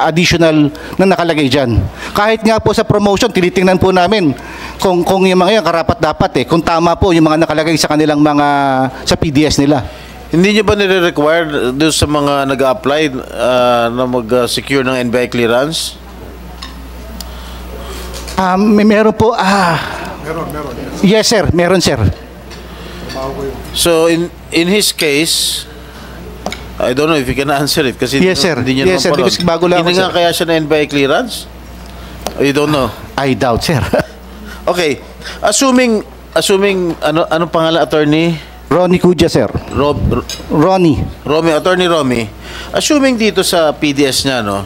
additional na nakalagay dyan. Kahit nga po sa promotion, tinitingnan po namin kung yung mga yan karapat-dapat eh, kung tama po yung mga nakalagay sa kanilang mga, sa PDS nila. Hindi nyo ba nire-require doon sa mga nag-apply na mag-secure ng NBI clearance? Meron po. Yes, sir. Meron, sir. So, in his case, I don't know if you can answer it kasi Yes, sir. hindi nyo Yes, naman sir. Because bago lang ako, Hindi nga sir. kaya siya na NBI clearance? You don't know? I doubt, sir. Okay. Assuming ano pangalan, attorney? Ronnie Cudia, sir. Ronnie. Attorney Romy. Assuming dito sa PDS niya, no?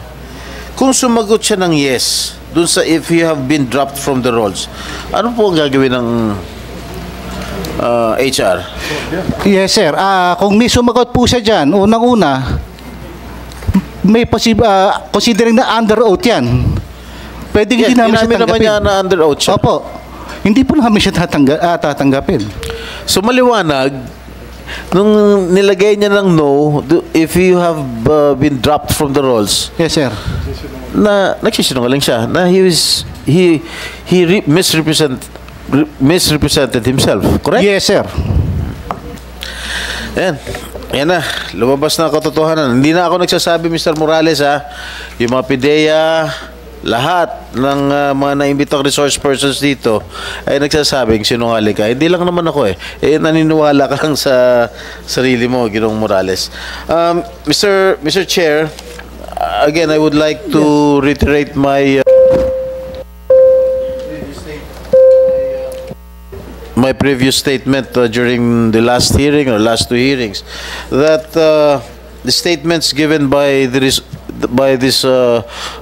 Kung sumagot siya ng yes, dun sa if you have been dropped from the rolls, ano po ang gagawin ng HR? Yes, sir. Kung may sumagot po siya dyan, unang-una, may considering na under oath yan. Pwede hindi namin siya naman tanggapin. niya na under oath siya. Opo. Hindi po namin siya tatanggapin. So maliwanag, nung nilagay niya ng no, if you have been dropped from the rolls, Yes, sir. na nagsisinungaling siya, na he misrepresented himself, correct? Yes, sir. Yan na, lumabas na ang katotohanan. Hindi na ako nagsasabi, Mr. Morales, ha, yung mga PIDEA, lahat ng mga naimbitang resource persons dito ay nagsasabing sinungaling ka. Hindi lang naman ako naniniwala ka lang sa sarili mo, Ginoong Morales. Mr. Chair, again, I would like to reiterate my my previous statement during the last hearing or last two hearings, that the statements given by this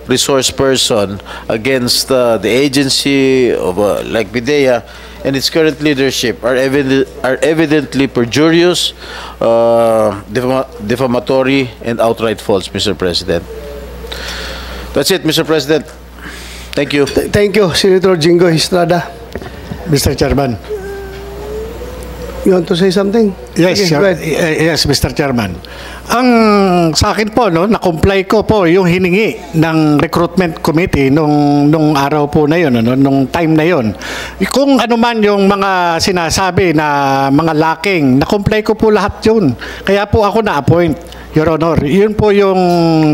resource person against the agency of like PIDEA and its current leadership are evidently perjurious, defamatory, and outright false, Mr. President. That's it, Mr. President. Thank you. Thank you, Senator Jingo Estrada. Mr. Chairman. You want to say something? Yes, Okay, go ahead. yes, Mr. Chairman. Ang sa akin po, no, na-comply ko po yung hiningi ng recruitment committee nung araw po na yun, no, nung time na yun. Kung ano man yung mga sinasabi na mga lacking, na-comply ko po lahat yun. Kaya po ako na-appoint, Your Honor. Yun po yung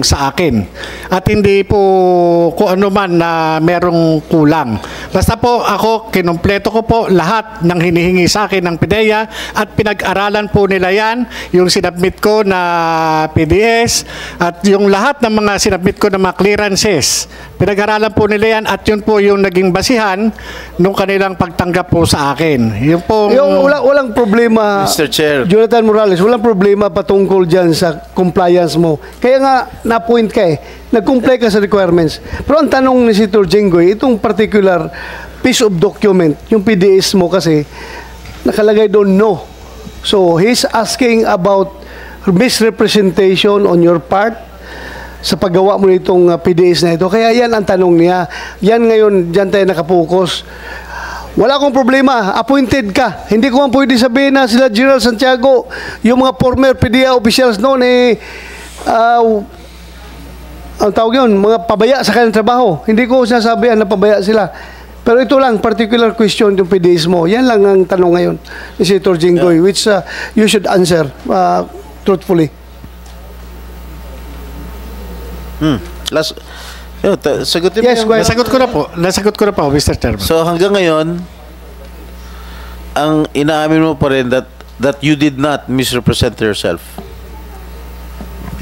sa akin. At hindi po kung ano man na merong kulang. Basta po ako, kinumpleto ko po lahat ng hinihingi sa akin ng PIDEA at pinag-aralan po nila yan, yung sinabmit ko na PDS at yung lahat ng mga sinabmit ko na mga clearances. Pinag-aralan po nila yan at yun po yung naging basihan nung kanilang pagtanggap po sa akin. Yung po... Walang problema, Mr. Chair. Jonathan Morales, walang problema patungkol dyan sa compliance mo. Kaya nga, na-point ka nag-comply ka sa requirements. Pero ang tanong ni Senator Jenggoy, itong particular piece of document, yung PDS mo kasi, nakalagay doon no. So, he's asking about misrepresentation on your part sa paggawa mo nitong PDS na ito. Kaya yan ang tanong niya. Yan ngayon, dyan tayo nakapokus. Wala akong problema. Appointed ka. Hindi ko man pwede sabihin na sila General Santiago, yung mga former PDEA officials noon ang tawag yun, mga pabaya sa kanilang trabaho. Hindi ko sinasabihan na pabaya sila. Pero ito lang, particular question yung PDS mo. Yan lang ang tanong ngayon ni Senator Jinggoy, which you should answer truthfully. Sagutin Yes, mo. go ahead. Nasagot ko na po, Mr. Chairman. So hanggang ngayon, ang inaamin mo pa rin that you did not misrepresent yourself.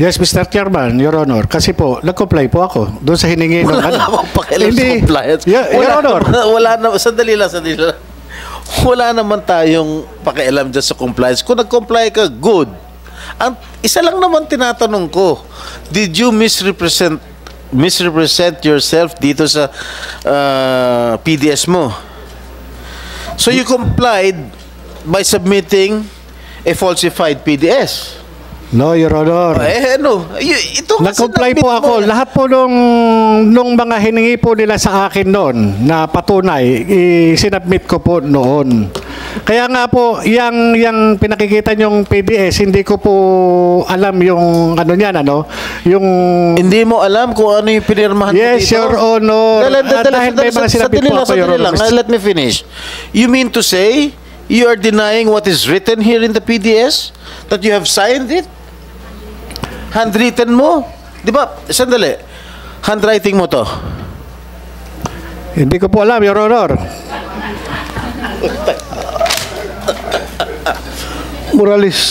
Yes, Mr. Chairman, Your Honor. Kasi po, nag-comply po ako doon sa hiningi ng Wala namang pakialam sa compliance. Your Honor. Wala na, sandali lang. Wala naman tayong pakialam dyan sa compliance. Kung nag-comply ka, good. Ang isa lang naman tinatanong ko, did you misrepresent yourself dito sa PDS mo? So you complied by submitting a falsified PDS. No, Your Honor. Ito Nag-comply po ako. Lahat po nung mga hiningi po nila sa akin noon na patunay, sinubmit ko po noon. Kaya nga po, yung pinakikita nyong PDS, hindi ko po alam yung ano niyan, yung... Hindi mo alam kung ano yung pinirmahan mo dito? Yes, Your Honor. Dahil may mga sinabit po ako, Your Honor. Let me finish. You mean to say, You are denying what is written here in the PDS? That you have signed it? Handwritten mo? Di ba? Sandali. Handwriting mo to. Hindi ko po alam, Your Honor. Morales,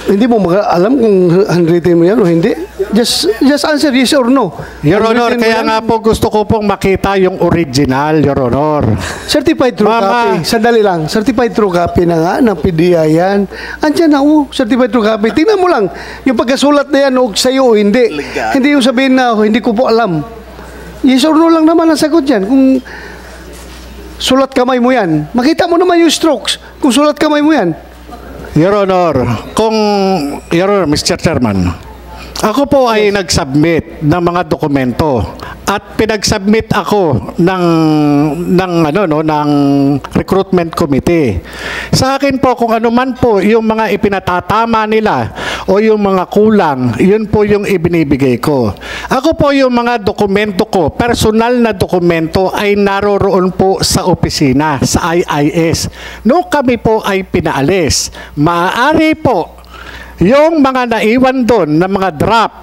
hindi mo alam kung handwritten mo yan o hindi. Just answer yes or no. Your Honor, Handwritten mo kaya yan? nga po gusto ko pong makita yung original, Your Honor. Certified true copy. Sandali lang. Certified true copy na nga ng PDEA yan. Andiyan na, certified true copy. Tingnan mo lang. Yung pagkasulat na yan, o sa'yo o hindi. Hindi yung sabihin na, hindi ko po alam. Yes or no lang naman ang sagot yan. Kung sulat kamay mo yan, makita mo naman yung strokes. Kung sulat kamay mo yan. Your Honor, Your Honor, Mr. Chairman, ako po ay nag-submit ng mga dokumento at pinag-submit ako ng recruitment committee. Sa akin po, kung ano man po yung mga ipinatatama nila o yung mga kulang, yun po yung ibinibigay ko. Ako po yung mga dokumento ko, personal na dokumento ay naroroon po sa opisina, sa IIS. Noong kami po ay pinaalis, maaari po yung mga naiwan doon na mga draft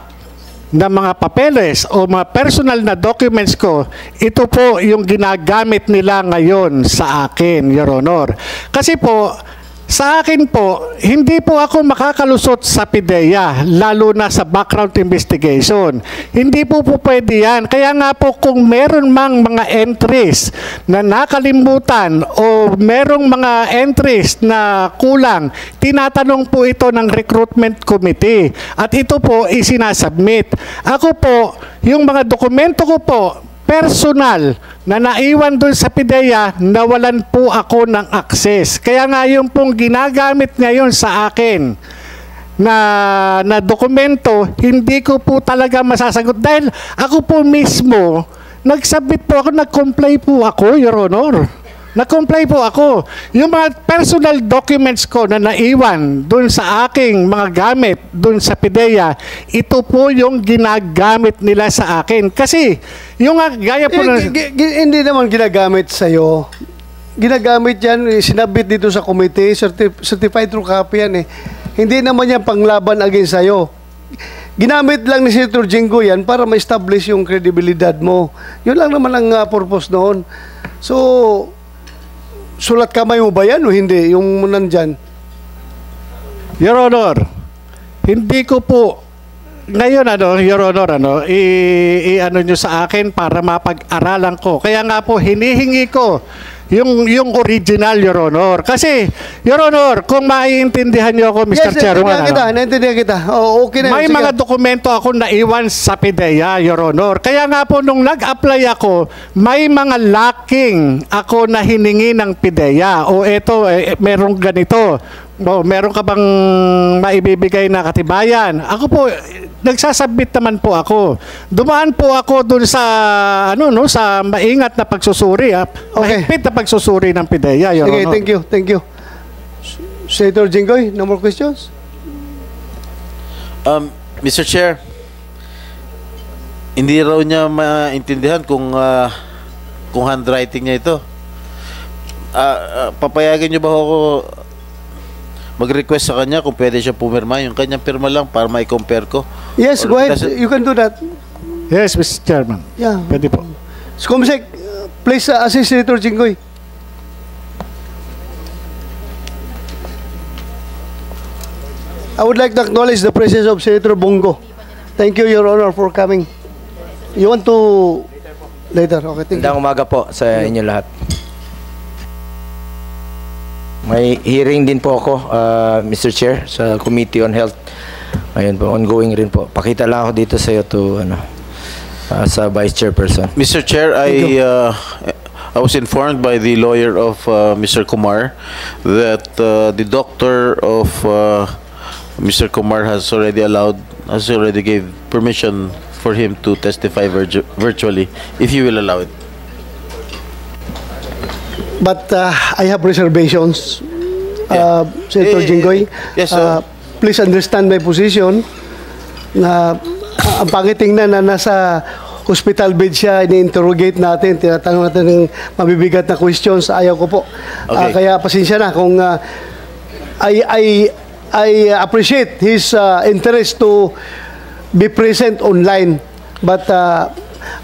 na mga papeles o mga personal na documents ko, ito po yung ginagamit nila ngayon sa akin, Your Honor. Kasi po, sa akin po, hindi po ako makakalusot sa PIDEA, lalo na sa background investigation. Hindi po pwede yan. Kaya nga po, kung meron mang mga entries na nakalimutan o merong mga entries na kulang, tinatanong po ito ng recruitment committee. At ito po isinasubmit. Ako po, yung mga dokumento ko po, personal na naiwan doon sa PIDEA, nawalan po ako ng access. Kaya nga yung pong ginagamit ngayon sa akin na dokumento, hindi ko po talaga masasagot. Dahil ako po mismo, nag-submit po ako, nag-comply po ako, Your Honor. Nag-comply po ako. Yung mga personal documents ko na naiwan doon sa aking mga gamit doon sa PIDEA, ito po yung ginagamit nila sa akin. Kasi, yung gaya po na... Hindi naman ginagamit sa'yo. Ginagamit yan, sinabit dito sa committee, certified true copy yan eh. Hindi naman yan panglaban against sa'yo. Ginamit lang ni Senator Jinggoy yan para ma-establish yung credibilidad mo. Yun lang naman ang purpose noon. So, sulat kamay mo ba yan o hindi? Yung nandyan? Your Honor, hindi ko po ngayon Your Honor, i-ano nyo sa akin para mapag-aralan ko. Kaya nga po, hinihingi ko yung original, Your Honor. Kasi, Your Honor, kung maiintindihan nyo ako, Mr. Chairman, naintindihan kita. Okay na. May mga dokumento ako naiwan sa PIDEA, Your Honor. Kaya nga po, nung nag-apply ako, may mga lacking ako na hiningi ng PIDEA. O eto, merong ganito. O, meron ka bang maibibigay na katibayan? Ako po, nagsasubmit naman po ako. Dumaan po ako dun sa sa maingat na pagsusuri, mahigpit na pagsusuri ng PIDEA, Your Honor. Thank you. Senator Jinggoy, no more questions? Mr. Chair, hindi raw niya maintindihan kung handwriting niya ito. Papayagan niyo ba ako mag-request sa kanya kung pwede siya pumirma? Yung kanyang pirma lang para ma-compare ko. Yes, go ahead. You can do that. Yes, Mr. Chairman. Yeah. Pwede po. Comsec, please assist Senator Jinggoy. I would like to acknowledge the presence of Senator Bongo. Thank you, Your Honor, for coming. You want to... Later. Okay, thank you. Magandang umaga po sa inyo lahat. May hearing din po ako, Mr. Chair, sa Committee on Health. Ayun po, ongoing rin po. Pakita lang ako dito sa iyo sa Vice Chairperson. Mr. Chair, I was informed by the lawyer of Mr. Kumar that the doctor of Mr. Kumar has already gave permission for him to testify virtually, if you will allow it. But I have reservations, Senator Jinggoy. Yes, sir. Please understand my position na ang pangitingnan na nasa hospital bed siya, ini-interrogate natin, tinatanong natin ng mabibigat na questions. Ayaw ko po. Okay. Kaya pasensya na kung I appreciate his interest to be present online, but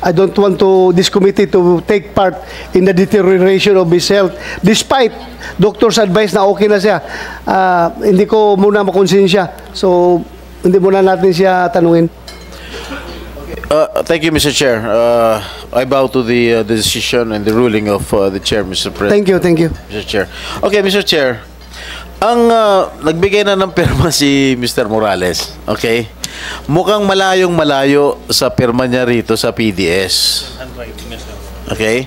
I don't want this committee to take part in the deterioration of his health. Despite doctor's advice na okay na siya, hindi ko muna makonsensya. So, hindi muna natin siya tanungin. Thank you, Mr. Chair. I bow to the decision and the ruling of the Chair, Mr. President. Thank you. Mr. Chair. Okay, Mr. Chair. Ang nagbigay na ng pirma si Mr. Morales, okay? Mukhang malayong-malayo sa pirma niya rito sa PDS. Okay?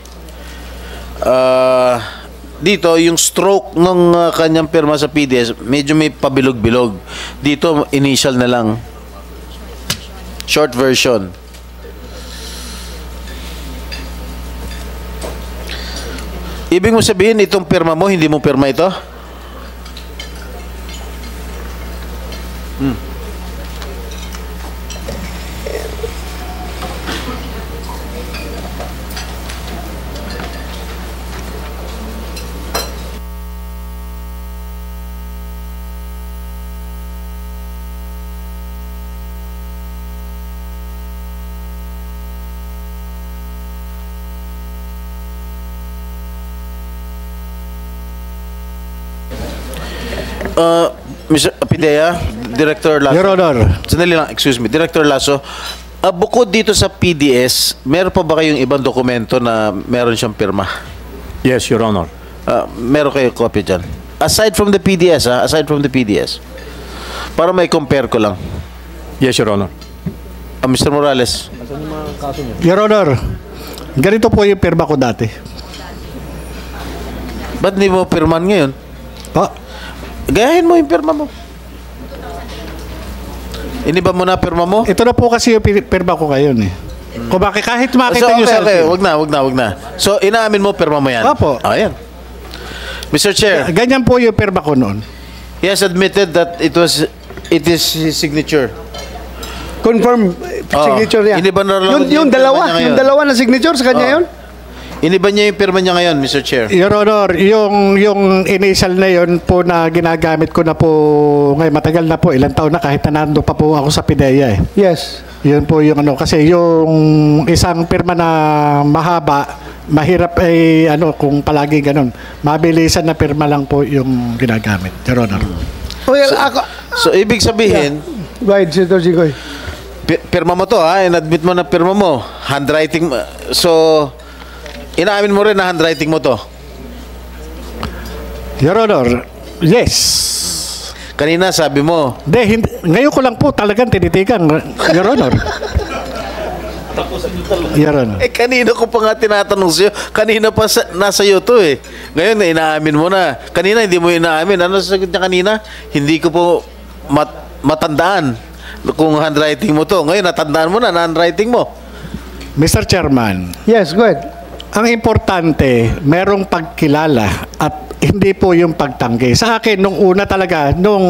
Dito, yung stroke ng kanyang pirma sa PDS, medyo may pabilog-bilog. Dito, initial na lang. Short version. Ibig mo sabihin, itong pirma mo, hindi mo pirma ito? Mr. Pidea, Director Lasso. Your Honor. Sandali lang, excuse me. Director Lasso, bukod dito sa PDS, meron pa ba kayong ibang dokumento na meron siyang pirma? Yes, Your Honor. Meron kayo copy dyan? Aside from the PDS, aside from the PDS. Para may compare ko lang. Yes, Your Honor. Mr. Morales. Your Honor, ganito po yung pirma ko dati. Ba't hindi mo pirman ngayon? Gayahin mo yung pirma mo. Iniba mo na pirma mo? Ito na po kasi yung pirma ko ngayon eh. Kung bakit kahit makita nyo sa... Okay. Wag na. So, inaamin mo, pirma mo yan? Opo. Ayan. Mr. Chair. Ganyan po yung pirma ko noon. He has admitted that it is his signature. Confirm signature niya. Iniba na lang yung dalawa na signature sa kanya yun? Iniba niya yung pirma niya ngayon, Mr. Chair. Your Honor, yung initial na yun po na ginagamit ko na po ngayon, matagal na po, ilang taon na kahit na nando pa po ako sa PIDEA eh. Yes. Yun po yung ano, kasi yung isang pirma na mahaba, mahirap ay ano, kung palagi ganun. Mabilisan na pirma lang po yung ginagamit, Your Honor. Well, so ibig sabihin, go ahead, Senator Jinggoy. Pirma mo to, in-admit mo na pirma mo. Handwriting, so... Inaamin mo rin na handwriting mo to? Your Honor, yes. Kanina sabi mo. Hindi, ngayon ko lang po talagang tinitigan, Your Honor. Your Honor. Kanina ko pa nga tinatanong sa'yo. Kanina pa nasa iyo to eh. Ngayon, inaamin mo na. Kanina hindi mo inaamin. Ano sasagot niya kanina? Hindi ko po matandaan kung handwriting mo to. Ngayon, natandaan mo na handwriting mo. Mr. Chairman. Yes, go ahead. Ang importante, merong pagkilala at hindi po yung pagtanggi. Sa akin, nung una talaga, nung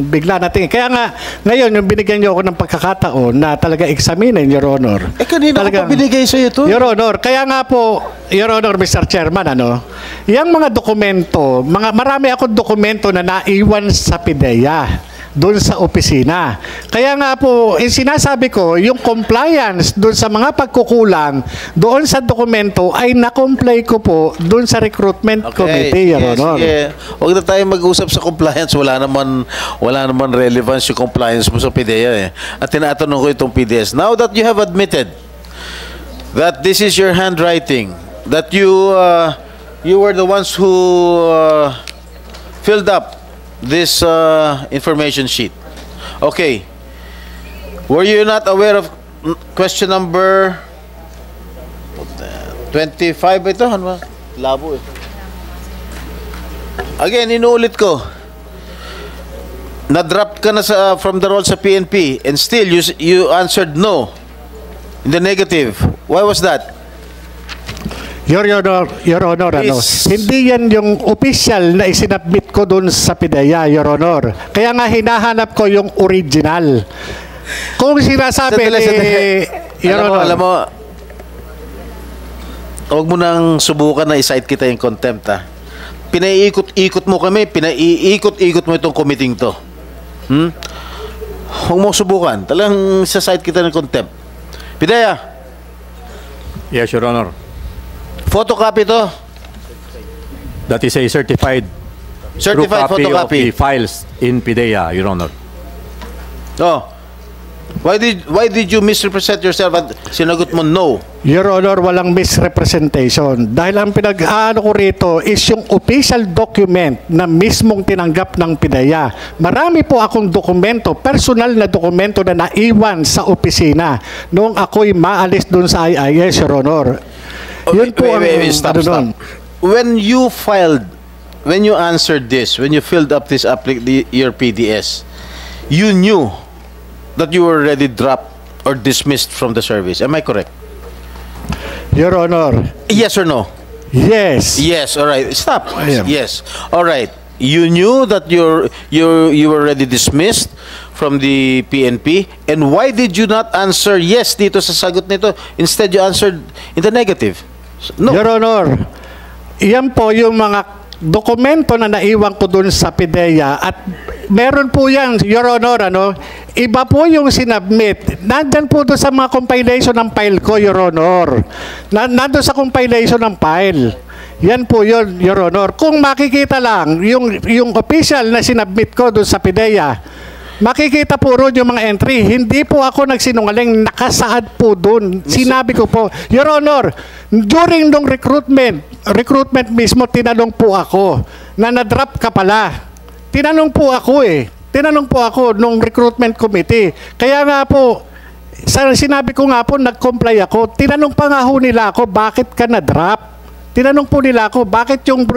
bigla natin. Kaya nga, ngayon, yung binigyan niyo ako ng pagkakataon na talaga examinin, Your Honor. Kanina ko pa binigay sa'yo ito. Your Honor, kaya nga po, Your Honor, Mr. Chairman, yung mga dokumento, marami akong dokumento na naiwan sa PIDEA doon sa opisina. Kaya nga po, sinasabi ko, yung compliance doon sa mga pagkukulang doon sa dokumento ay na-comply ko po doon sa recruitment committee, Your Honor. Huwag na tayo mag-usap sa compliance. Wala naman relevance yung compliance mo sa PIDEA eh. At tinatanong ko itong PDS. Now that you have admitted that this is your handwriting, that you were the ones who filled up this information sheet. Okay. Were you not aware of question number 25 ito? Ano ba? Labo eh. Again, inuulit ko. Na-drop ka na from the role sa PNP and still you answered no. In the negative. Why was that? Your Honor, hindi yan yung official na isinabmit ko doon sa PIDEA, Your Honor. Kaya nga hinahanap ko yung original. Kung sinasabi Your Honor. Alam mo, Huwag mo nang subukan na i-cite kita yung contempt, ha? Pinaiikot-ikot mo kami, pinaiikot-ikot mo itong committee to. Huwag mo subukan. Talagang sa-cite kita ng contempt. Pidaya. Yes, Your Honor. Photocopy to. That is a certified true copy of the files in PIDEA, Your Honor. Oh. Why did you misrepresent yourself at sinagot mo no? Your Honor, walang misrepresentation. Dahil ang pinag-aano ko rito is yung official document na mismong tinanggap ng PIDEA. Marami po akong dokumento, personal na dokumento na naiwan sa opisina noong ako'y maalis dun sa IIS, Your Honor. Yun po ang stop. When you answered this, when you filled up this your PDS, you knew that you were already dropped or dismissed from the service. Am I correct? Your Honor. Yes or no? Yes. Yes. All right. Stop. Yes. All right. You knew that you were already dismissed from the PNP, and why did you not answer yes dito sa sagot nito? Instead, you answered in the negative. No. Your Honor, yan po yung mga dokumento na naiwan ko dun sa PIDEA at meron po yan, Your Honor, iba po yung sinubmit. Nandyan po doon sa mga compilation ng file ko, Your Honor. Nandun sa compilation ng file. Yan po yun, Your Honor. Kung makikita lang, yung official na sinubmit ko doon sa PIDEA, makikita po ron yung mga entry. Hindi po ako nagsinungaling, nakasaad po doon. Sinabi ko po, Your Honor, during nung recruitment mismo, tinanong po ako na na-drop ka pala. Tinanong po ako nung recruitment committee. Kaya nga po, sinabi ko nga po, nag-comply ako. Tinanong pa nga ho nila ako, bakit ka na-drop? Tinanong po nila ako, bakit yung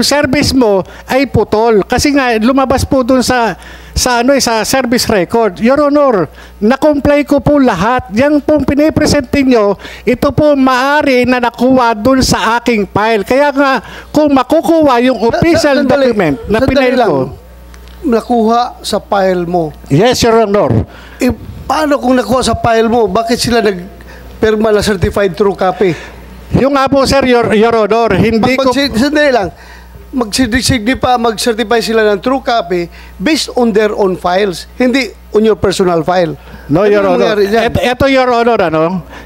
service mo ay putol? Kasi nga, lumabas po dun sa service record. Your Honor, na-comply ko po lahat. Yan pong pinipresente nyo, ito po maaari na nakuha dun sa aking file. Kaya nga, kung makukuha yung official document na pinail ko. Nakuha sa file mo. Yes, Your Honor. Paano kung nakuha sa file mo? Bakit sila nagpirma na certified true copy? Yung nga po, sir, Your Honor, hindi ko... Sandali lang. Mag-certify sila ng true copy based on their own files, hindi on your personal file. No, Your Honor. Ito, Your Honor,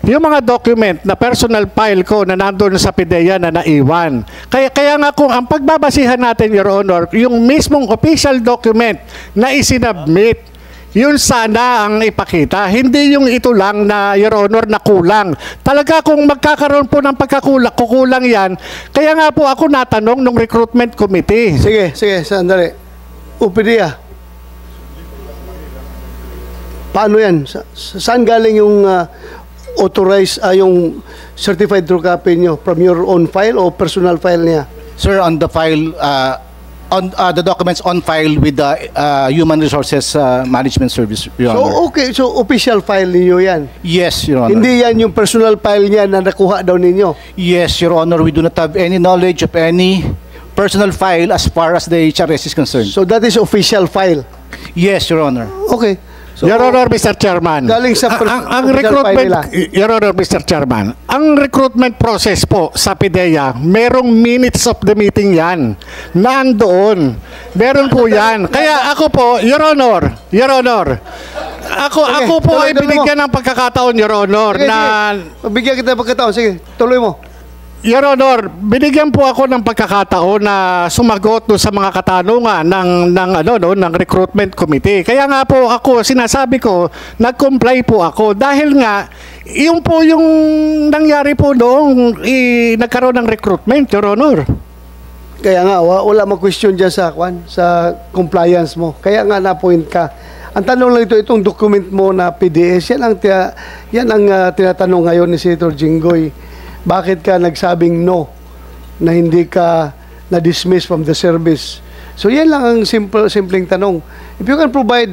yung mga document na personal file ko na nandun sa PIDEA na naiwan. Kaya nga kung ang pagbabasihan natin, Your Honor, yung mismong official document na isinubmit, yun sana ang ipakita. Hindi yung ito lang na, Your Honor, na kulang. Talaga kung magkakaroon po ng kukulang yan, kaya nga po ako natanong ng recruitment committee. Sige, sandali. UPDA. Paano yan? Saan galing yung authorized, yung certified true copy nyo? From your own file o personal file niya? Sir, on the file, on the documents on file with the Human Resources Management Service, Your Honor. So, okay. So, official file ninyo yan? Yes, Your Honor. Hindi yan yung personal file niya na nakuha daw ninyo? Yes, Your Honor. We do not have any knowledge of any personal file as far as the HRS is concerned. So, that is official file? Yes, Your Honor. Okay. So, Your Honor, Mr. Chairman, galing sa ang recruitment, Your Honor, Mr. Chairman, ang recruitment process po sa PIDEA, merong minutes of the meeting yan. Nandoon. Meron po yan. Kaya ako po, Your Honor, ako po ay binigyan ng pagkakataon, Your Honor, sige, na... Bigyan kita ng pagkakataon. Sige, tuloy mo. Your Honor, binigyan po ako ng pagkakataon na sumagot doon sa mga katanungan ng recruitment committee. Kaya nga po ako, sinasabi ko, nag-comply po ako dahil nga yung po yung nangyari po noong nagkaroon ng recruitment, Your Honor. Kaya nga, wala mag-question dyan sa compliance mo. Kaya nga na-point ka. Ang tanong lang itong document mo na PDS, yan ang tinatanong ngayon ni Senator Jinggoy. Bakit ka nagsabing no na hindi ka na-dismiss from the service? So yan lang ang simpleng tanong. If you can provide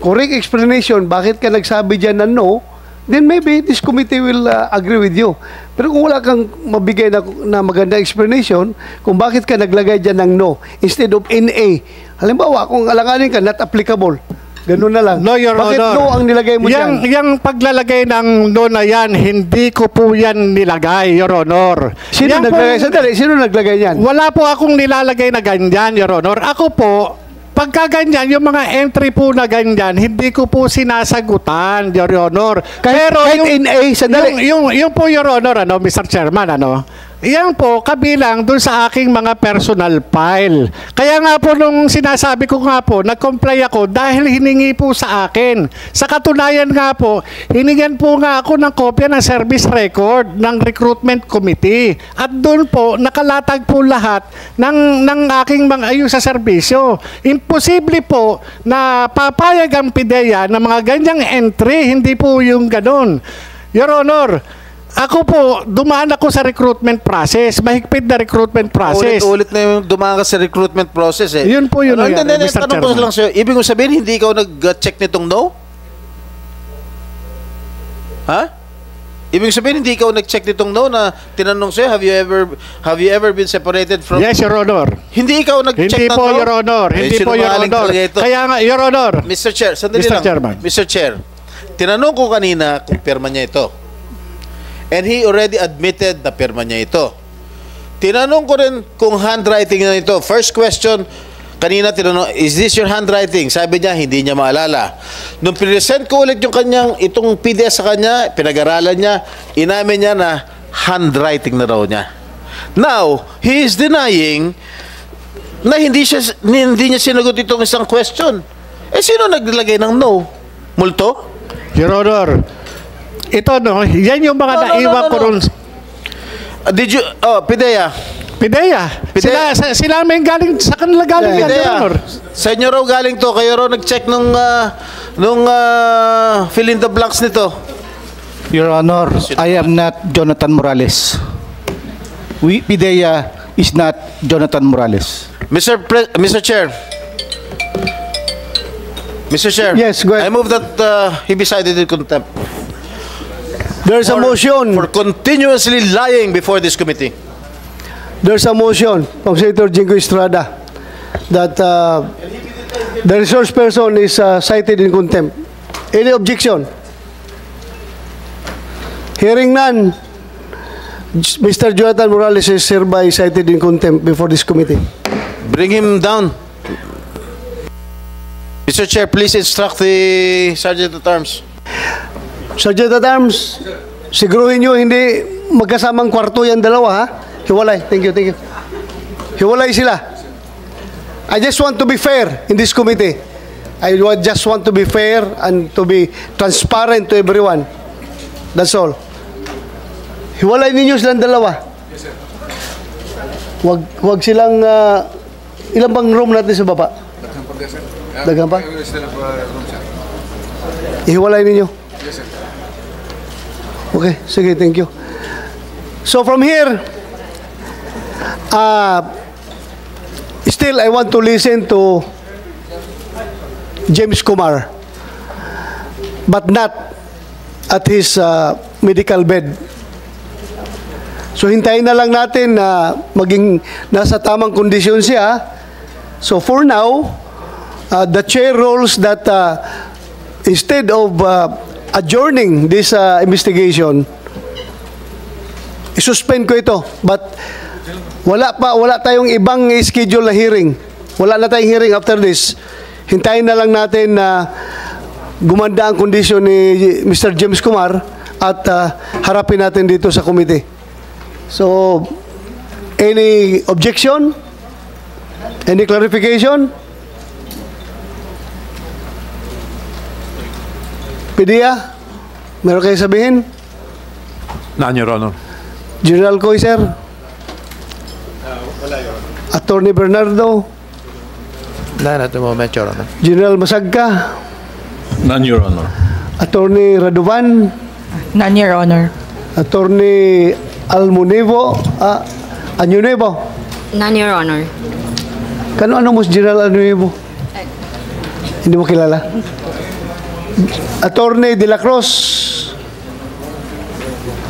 correct explanation, bakit ka nagsabi dyan na no, then maybe this committee will agree with you. Pero kung wala kang mabigay na maganda explanation, kung bakit ka naglagay dyan ng no instead of NA, halimbawa kung alanganin ka, not applicable, Ganun na lang. No, Your Bakit Honor. no ang nilagay mo dyan? Yang paglalagay ng no na yan, hindi ko po yan nilagay, Your Honor. Sino Yan naglagay? po- Sandali, sino naglagay yan? Wala po akong nilalagay na ganyan, Your Honor. Ako po, pagka ganyan, yung mga entry po na ganyan, hindi ko po sinasagutan, Your Honor. Kahit in A, sandali. yung po, Your Honor, Mr. Chairman, yan po, kabilang dun sa aking mga personal file. Kaya nga po nung sinasabi ko nga po, nag-comply ako dahil hiningi po sa akin. Sa katunayan nga po, hiningan po nga ako ng kopya ng service record ng recruitment committee. At doon po, nakalatag po lahat ng aking mga ayos sa serbisyo. Imposible po na papayag ang PIDEA ng mga ganyang entry, hindi po yung ganun. Your Honor, ako po, dumaan ako sa recruitment process. Mahigpit na recruitment process. Ulit-ulit na yung dumaan ka sa recruitment process eh. Yun po yun. Ano, Mr. tanong ko Chairman. lang sa'yo, ibig mo sabihin, hindi ikaw nag-check nitong no? Ha? Ibig sabihin, hindi ikaw nag-check nitong no na tinanong sa'yo, have you ever been separated from... Yes, Your Honor. Hindi ikaw nag-check Hindi ng po, no? Your Honor. Hindi po, Your sinungaling Honor. talaga ito. Kaya nga, Your Honor. Mr. Chair, sandali Mr. lang. Chairman. Mr. Chair, tinanong ko kanina kung pirma niya ito. And he already admitted na pirma niya ito. Tinanong ko rin kung handwriting na ito. First question, kanina tinanong, is this your handwriting? Sabi niya, hindi niya maalala. Nung present ko ulit yung kanyang, itong PDF sa kanya, pinag-aralan niya, inamin niya na handwriting na raw niya. Now, he is denying na hindi niya sinagot itong isang question. Eh, sino naglagay ng no? Multo? Your Honor, ito yan yung mga naiwan ko ron. Did you, PIDEA. PIDEA. Sila may galing, sa kanila galing yan, Your Honor. Sa inyo raw galing to, kayo raw nag-check nung fill in the blanks nito. Your Honor, I am not Jonathan Morales. PIDEA is not Jonathan Morales. Mr. Chair. Mr. Chair. Yes, go ahead. I move that he be cited in contempt. There's a motion. For continuously lying before this committee. There's a motion from Senator Jingo Estrada that the resource person is cited in contempt. Any objection? Hearing none, Mr. Jonathan Morales is hereby cited in contempt before this committee. Bring him down. Mr. Chair, please instruct the Sergeant at Arms. Sergeant at Arms, siguruhin nyo hindi magkasamang kwarto yan dalawa, ha? Hiwalay. Thank you. Hiwalay sila. I just want to be fair in this committee. I just want to be fair and to be transparent to everyone. That's all. Hiwalay ninyo silang dalawa. Wag silang ilan bang room natin sa baba? Daghang pa? Ihiwalay ninyo. Okay, sige, thank you. So from here, still I want to listen to James Kumar, but not at his medical bed. So hintayin na lang natin na maging nasa tamang kondisyon siya. So for now, the chair rules that instead of adjourning this investigation, isuspend ko ito. But wala tayong ibang schedule na hearing. Wala na tayong hearing after this. Hintayin na lang natin na gumanda ang kondisyon ni Mr. James Kumar at harapin natin dito sa committee. So, any objection? Any clarification? PIDEA, meron kayo sabihin? None, Your Honor. General Coy, sir? Attorney Bernardo? None at the moment, Your Honor. General Masagka? None, Your Honor. Attorney Radovan? None, Your Honor. Attorney Almonevo? Anyunevo? None, Your Honor. Ano mo si General Almonevo? Hindi mo kilala? Attorney De La Cruz?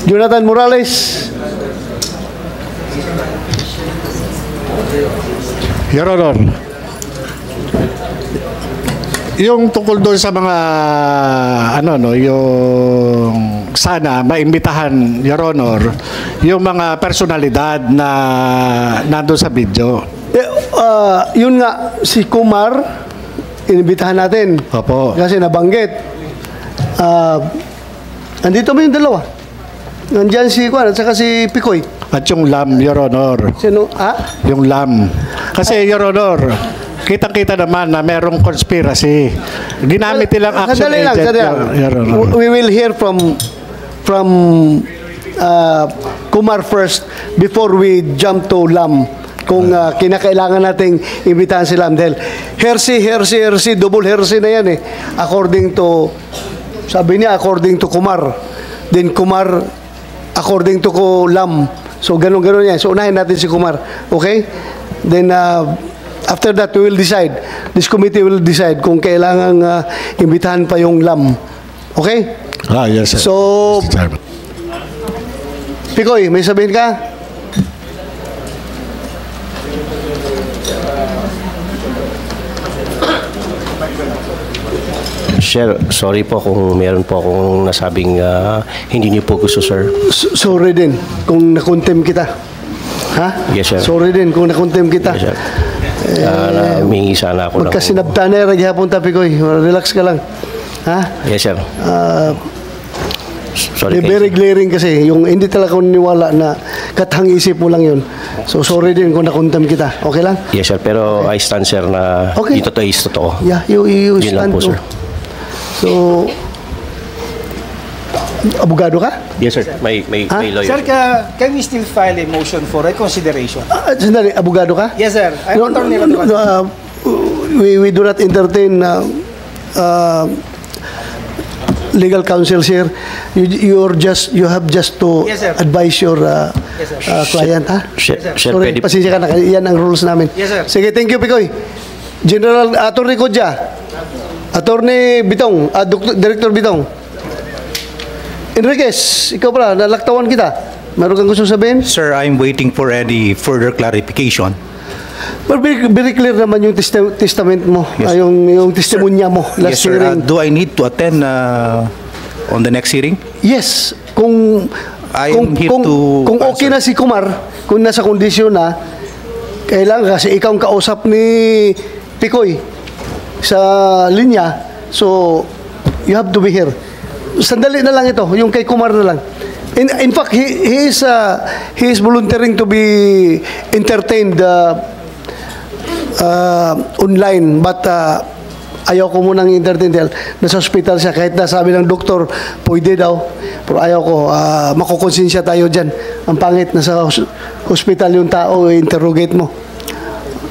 Jonathan Morales? Your Honor. yung tungkol doon sa mga yung sana maimbitahan, Your Honor, yung mga personalidad na nandoon sa video. Yun nga, si Kumar, inibitahan natin. Opo. Kasi nabanggit. Andito mo yung dalawa. Nandyan si Kwan at saka si Picoy. At yung LAM, Your Honor. Sino? Yung LAM. Kasi, Your Honor, kitang-kita naman na merong conspiracy. Ginamit nilang action agent. Your Honor. We will hear from Kumar first before we jump to LAM. Kung kinakailangan nating imbitahan si LAM. Dahil hersey, double hersey na yan eh. According to, sabi niya, according to Kumar. Then Kumar, according to LAM. So, ganun yan. So, unahin natin si Kumar. Okay? Then, after that, we will decide. This committee will decide kung kailangan imbitahan pa yung LAM. Okay? Yes, sir. So, Picoy, may sabihin ka? Sir, sorry po kung meron po akong nasabing hindi niyo po gusto, sir. Sorry din kung nakontem kita. Ha? Yes, sir. Sorry din kung nakontem kita. Yes, sir. Humingi sana ako ng... Magkasinabta na rin hapon ta, Picoy. Relax ka lang. Ha? Yes, sir. Sorry. Very glaring kasi. Yung hindi talaga ko niniwala na katang isip mo lang yun. So, sorry din kung nakontem kita. Okay lang? Yes, sir. Pero I stand, sir, na ito to is totoo. Yeah, you Yun stand lang po, sir. So, abogado ka? Yes, sir. May lawyer. Sir, can we still file a motion for reconsideration? Sandali, abogado ka? Yes, sir. We do not entertain legal counsel here. You have just to advise your client, ha? Sorry, pasensya ka na. Yan ang rules namin. Yes, sir. Sige, thank you, Picoy. General Attorney Kodja. Attorney Bitong, Director Bitong. Enriquez, ikaw pala, nalaktawan kita. Meron kang gusto sabihin? Sir, I'm waiting for any further clarification. But very clear naman yung testament mo, Yes. yung testimonya mo last Yes, sir. hearing. Do I need to attend on the next hearing? Yes, kung okay na si Kumar, kung nasa kondisyon na, kailangan kasi ikaw ang kausap ni Picoy sa linya, so you have to be here. Sandali na lang ito, yung kay Kumar na lang. In fact, he is volunteering to be entertained online, but ayaw ko munang entertain dahil nasa hospital siya. Kahit nasabi ng doktor, pwede daw, pero ayaw ko, makukonsensya tayo dyan. Ang pangit, nasa hospital yung tao, interrogate mo.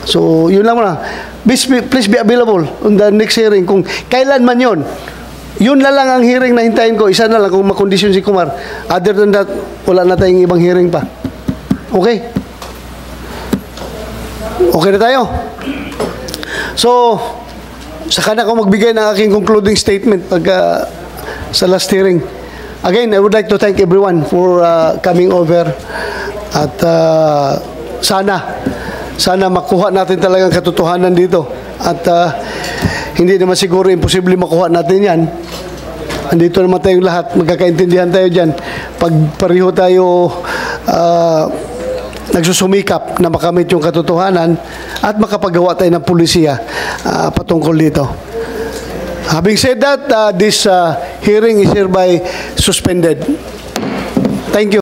So, yun lang muna. Please be available on the next hearing. Kung kailan man yun, yun lang ang hearing na hintayin ko. Isa na lang kung makondisyon si Kumar. Other than that, wala na tayong ibang hearing pa. Okay? Okay na tayo? So, saka na ako magbigay ng aking concluding statement pag sa last hearing. Again, I would like to thank everyone for coming over. At sana makuha natin talagang katotohanan dito. At hindi naman siguro imposible makuha natin yan. Andito naman tayong lahat. Magkakaintindihan tayo dyan. Pag pareho tayo nagsusumikap na makamit yung katotohanan at makapagawa tayo ng pulisiya patungkol dito. Having said that, this hearing is hereby suspended. Thank you.